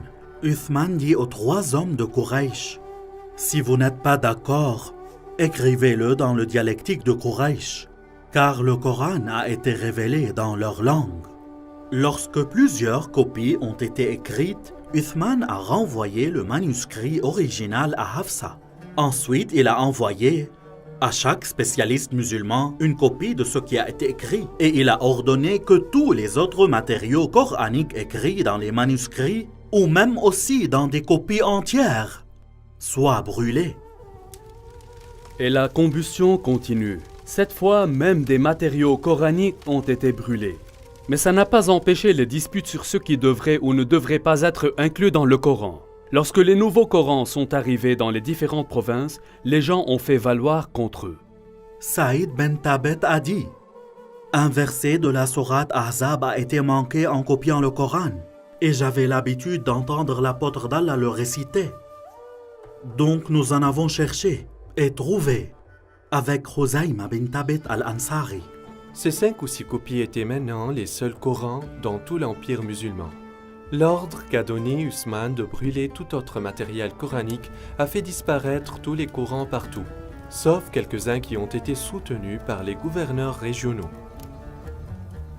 Uthman dit aux 3 hommes de Quraysh, « Si vous n'êtes pas d'accord, écrivez-le dans le dialectique de Quraysh, car le Coran a été révélé dans leur langue. » Lorsque plusieurs copies ont été écrites, Uthman a renvoyé le manuscrit original à Hafsa. Ensuite, il a envoyé à chaque spécialiste musulman une copie de ce qui a été écrit et il a ordonné que tous les autres matériaux coraniques écrits dans les manuscrits ou même aussi dans des copies entières soient brûlés. Et la combustion continue. Cette fois, même des matériaux coraniques ont été brûlés. Mais ça n'a pas empêché les disputes sur ce qui devrait ou ne devrait pas être inclus dans le Coran. Lorsque les nouveaux Corans sont arrivés dans les différentes provinces, les gens ont fait valoir contre eux. Saïd ben Tabet a dit, « Un verset de la sourate Ahzab a été manqué en copiant le Coran, et j'avais l'habitude d'entendre l'apôtre d'Allah le réciter. Donc nous en avons cherché et trouvé avec Khuzayma bin Tabet al-Ansari. » Ces 5 ou 6 copies étaient maintenant les seuls Corans dans tout l'Empire musulman. L'ordre qu'a donné Uthman de brûler tout autre matériel coranique a fait disparaître tous les Corans partout, sauf quelques-uns qui ont été soutenus par les gouverneurs régionaux.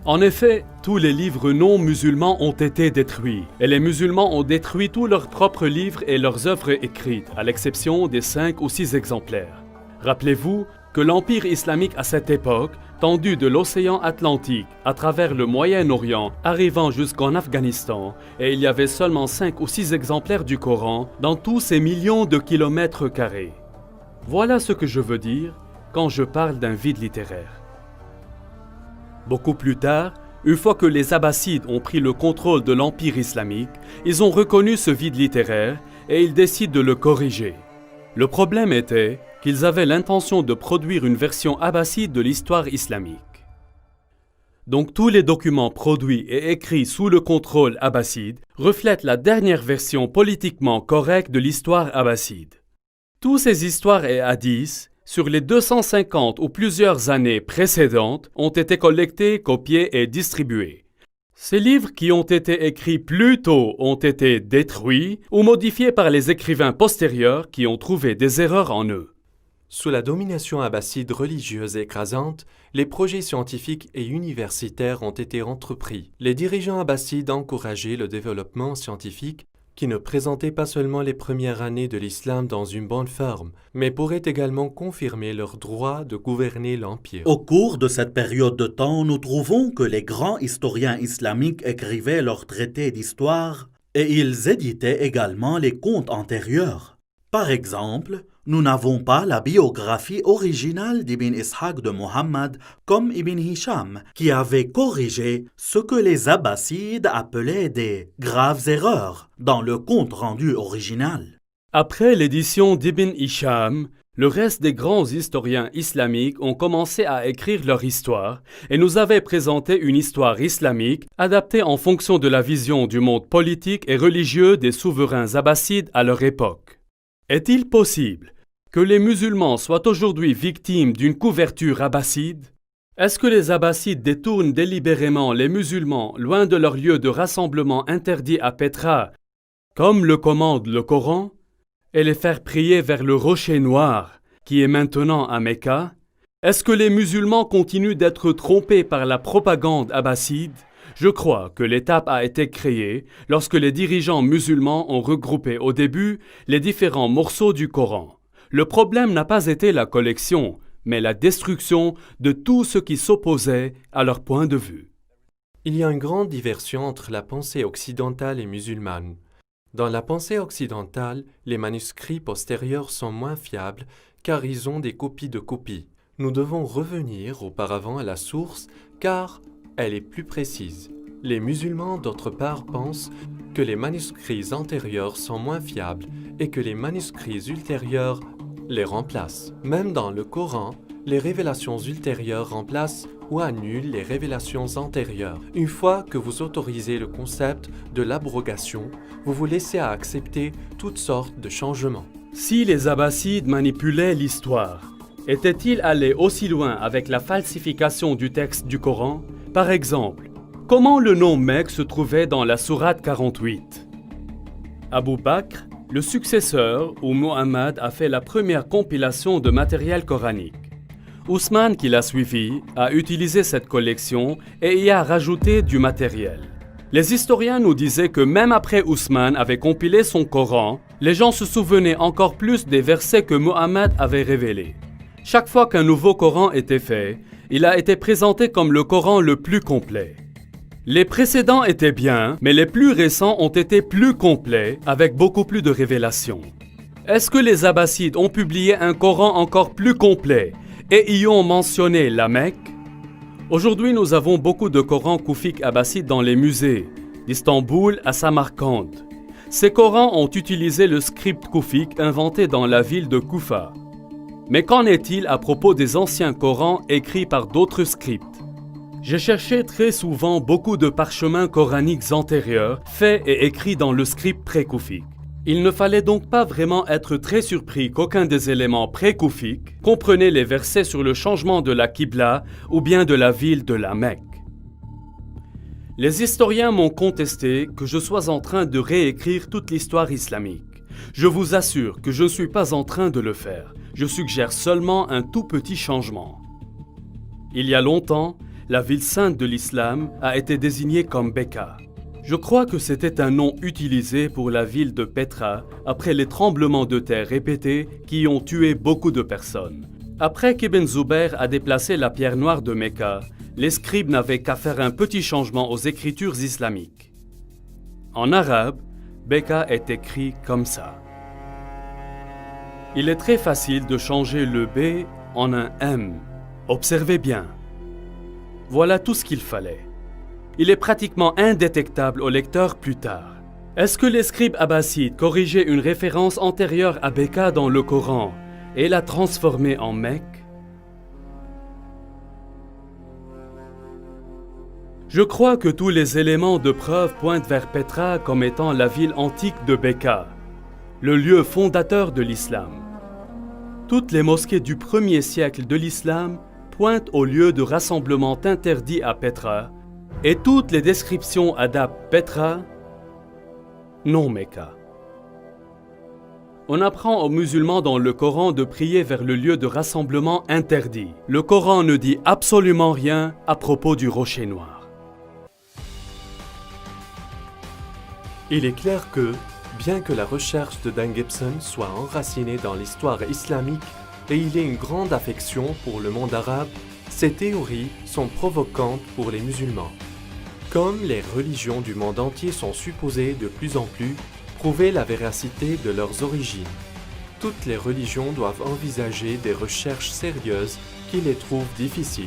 En effet, tous les livres non musulmans ont été détruits, et les musulmans ont détruit tous leurs propres livres et leurs œuvres écrites, à l'exception des 5 ou 6 exemplaires. Rappelez-vous que l'Empire islamique à cette époque, tendu de l'océan Atlantique à travers le Moyen-Orient, arrivant jusqu'en Afghanistan, et il y avait seulement 5 ou 6 exemplaires du Coran dans tous ces millions de kilomètres carrés. Voilà ce que je veux dire quand je parle d'un vide littéraire. Beaucoup plus tard, une fois que les Abbassides ont pris le contrôle de l'Empire islamique, ils ont reconnu ce vide littéraire et ils décident de le corriger. Le problème était qu'ils avaient l'intention de produire une version abbasside de l'histoire islamique. Donc tous les documents produits et écrits sous le contrôle abbasside reflètent la dernière version politiquement correcte de l'histoire abbasside. Tous ces histoires et hadiths, sur les 250 ou plusieurs années précédentes, ont été collectés, copiés et distribués. Ces livres qui ont été écrits plus tôt ont été détruits ou modifiés par les écrivains postérieurs qui ont trouvé des erreurs en eux. Sous la domination abbasside religieuse écrasante, les projets scientifiques et universitaires ont été entrepris. Les dirigeants abbassides encourageaient le développement scientifique qui ne présentait pas seulement les premières années de l'islam dans une bonne forme, mais pourrait également confirmer leur droit de gouverner l'Empire. Au cours de cette période de temps, nous trouvons que les grands historiens islamiques écrivaient leurs traités d'histoire et ils éditaient également les contes antérieurs. Par exemple, nous n'avons pas la biographie originale d'Ibn Ishaq de Muhammad comme Ibn Hisham, qui avait corrigé ce que les Abbassides appelaient des graves erreurs dans le compte rendu original. Après l'édition d'Ibn Hisham, le reste des grands historiens islamiques ont commencé à écrire leur histoire et nous avaient présenté une histoire islamique adaptée en fonction de la vision du monde politique et religieux des souverains abbassides à leur époque. Est-il possible que les musulmans soient aujourd'hui victimes d'une couverture abbasside? Est-ce que les abbassides détournent délibérément les musulmans loin de leur lieu de rassemblement interdit à Petra, comme le commande le Coran, et les faire prier vers le rocher noir, qui est maintenant à Mecca? Est-ce que les musulmans continuent d'être trompés par la propagande abbasside? Je crois que l'étape a été créée lorsque les dirigeants musulmans ont regroupé au début les différents morceaux du Coran. Le problème n'a pas été la collection, mais la destruction de tout ce qui s'opposait à leur point de vue. Il y a une grande diversion entre la pensée occidentale et musulmane. Dans la pensée occidentale, les manuscrits postérieurs sont moins fiables car ils ont des copies de copies. Nous devons revenir auparavant à la source car elle est plus précise. Les musulmans, d'autre part, pensent que les manuscrits antérieurs sont moins fiables et que les manuscrits ultérieurs les remplacent. Même dans le Coran, les révélations ultérieures remplacent ou annulent les révélations antérieures. Une fois que vous autorisez le concept de l'abrogation, vous vous laissez à accepter toutes sortes de changements. Si les Abbassides manipulaient l'histoire, étaient-ils allés aussi loin avec la falsification du texte du Coran? Par exemple, comment le nom Mecque se trouvait dans la sourate 48? Abu Bakr, le successeur où Muhammad a fait la première compilation de matériel coranique. Ousmane, qui l'a suivi, a utilisé cette collection et y a rajouté du matériel. Les historiens nous disaient que même après Ousmane avait compilé son Coran, les gens se souvenaient encore plus des versets que Muhammad avait révélés. Chaque fois qu'un nouveau Coran était fait, il a été présenté comme le Coran le plus complet. Les précédents étaient bien, mais les plus récents ont été plus complets, avec beaucoup plus de révélations. Est-ce que les Abbassides ont publié un Coran encore plus complet et y ont mentionné la Mecque? Aujourd'hui, nous avons beaucoup de Corans koufiques abbassides dans les musées, d'Istanbul à Samarcande. Ces Corans ont utilisé le script koufique inventé dans la ville de Koufa. Mais qu'en est-il à propos des anciens Corans écrits par d'autres scripts? J'ai cherché très souvent beaucoup de parchemins coraniques antérieurs, faits et écrits dans le script pré-koufique. Il ne fallait donc pas vraiment être très surpris qu'aucun des éléments pré-koufiques comprenait les versets sur le changement de la Qibla ou bien de la ville de la Mecque. Les historiens m'ont contesté que je sois en train de réécrire toute l'histoire islamique. Je vous assure que je ne suis pas en train de le faire. Je suggère seulement un tout petit changement. Il y a longtemps, la ville sainte de l'islam a été désignée comme Becca. Je crois que c'était un nom utilisé pour la ville de Petra après les tremblements de terre répétés qui ont tué beaucoup de personnes. Après qu'Ibn Zubayr a déplacé la pierre noire de Mecca, les scribes n'avaient qu'à faire un petit changement aux écritures islamiques. En arabe, Becca est écrit comme ça. Il est très facile de changer le B en un M. Observez bien. Voilà tout ce qu'il fallait. Il est pratiquement indétectable au lecteur plus tard. Est-ce que les scribes abbassides corrigeaient une référence antérieure à Becca dans le Coran et la transformaient en Mecque? Je crois que tous les éléments de preuve pointent vers Petra comme étant la ville antique de Becca, le lieu fondateur de l'islam. Toutes les mosquées du 1er siècle de l'islam pointent au lieu de rassemblement interdit à Petra, et toutes les descriptions adaptent Petra, non Mecca. On apprend aux musulmans dans le Coran de prier vers le lieu de rassemblement interdit. Le Coran ne dit absolument rien à propos du rocher noir. Il est clair que, bien que la recherche de Dan Gibson soit enracinée dans l'histoire islamique et il ait une grande affection pour le monde arabe, ces théories sont provocantes pour les musulmans. Comme les religions du monde entier sont supposées de plus en plus prouver la véracité de leurs origines, toutes les religions doivent envisager des recherches sérieuses qui les trouvent difficiles.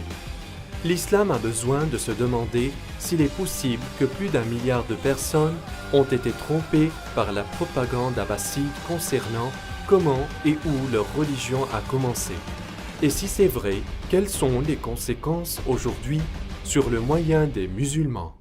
L'islam a besoin de se demander s'il est possible que plus d'1 milliard de personnes ont été trompées par la propagande abbasside concernant comment et où leur religion a commencé. Et si c'est vrai, quelles sont les conséquences aujourd'hui sur le moyen des musulmans?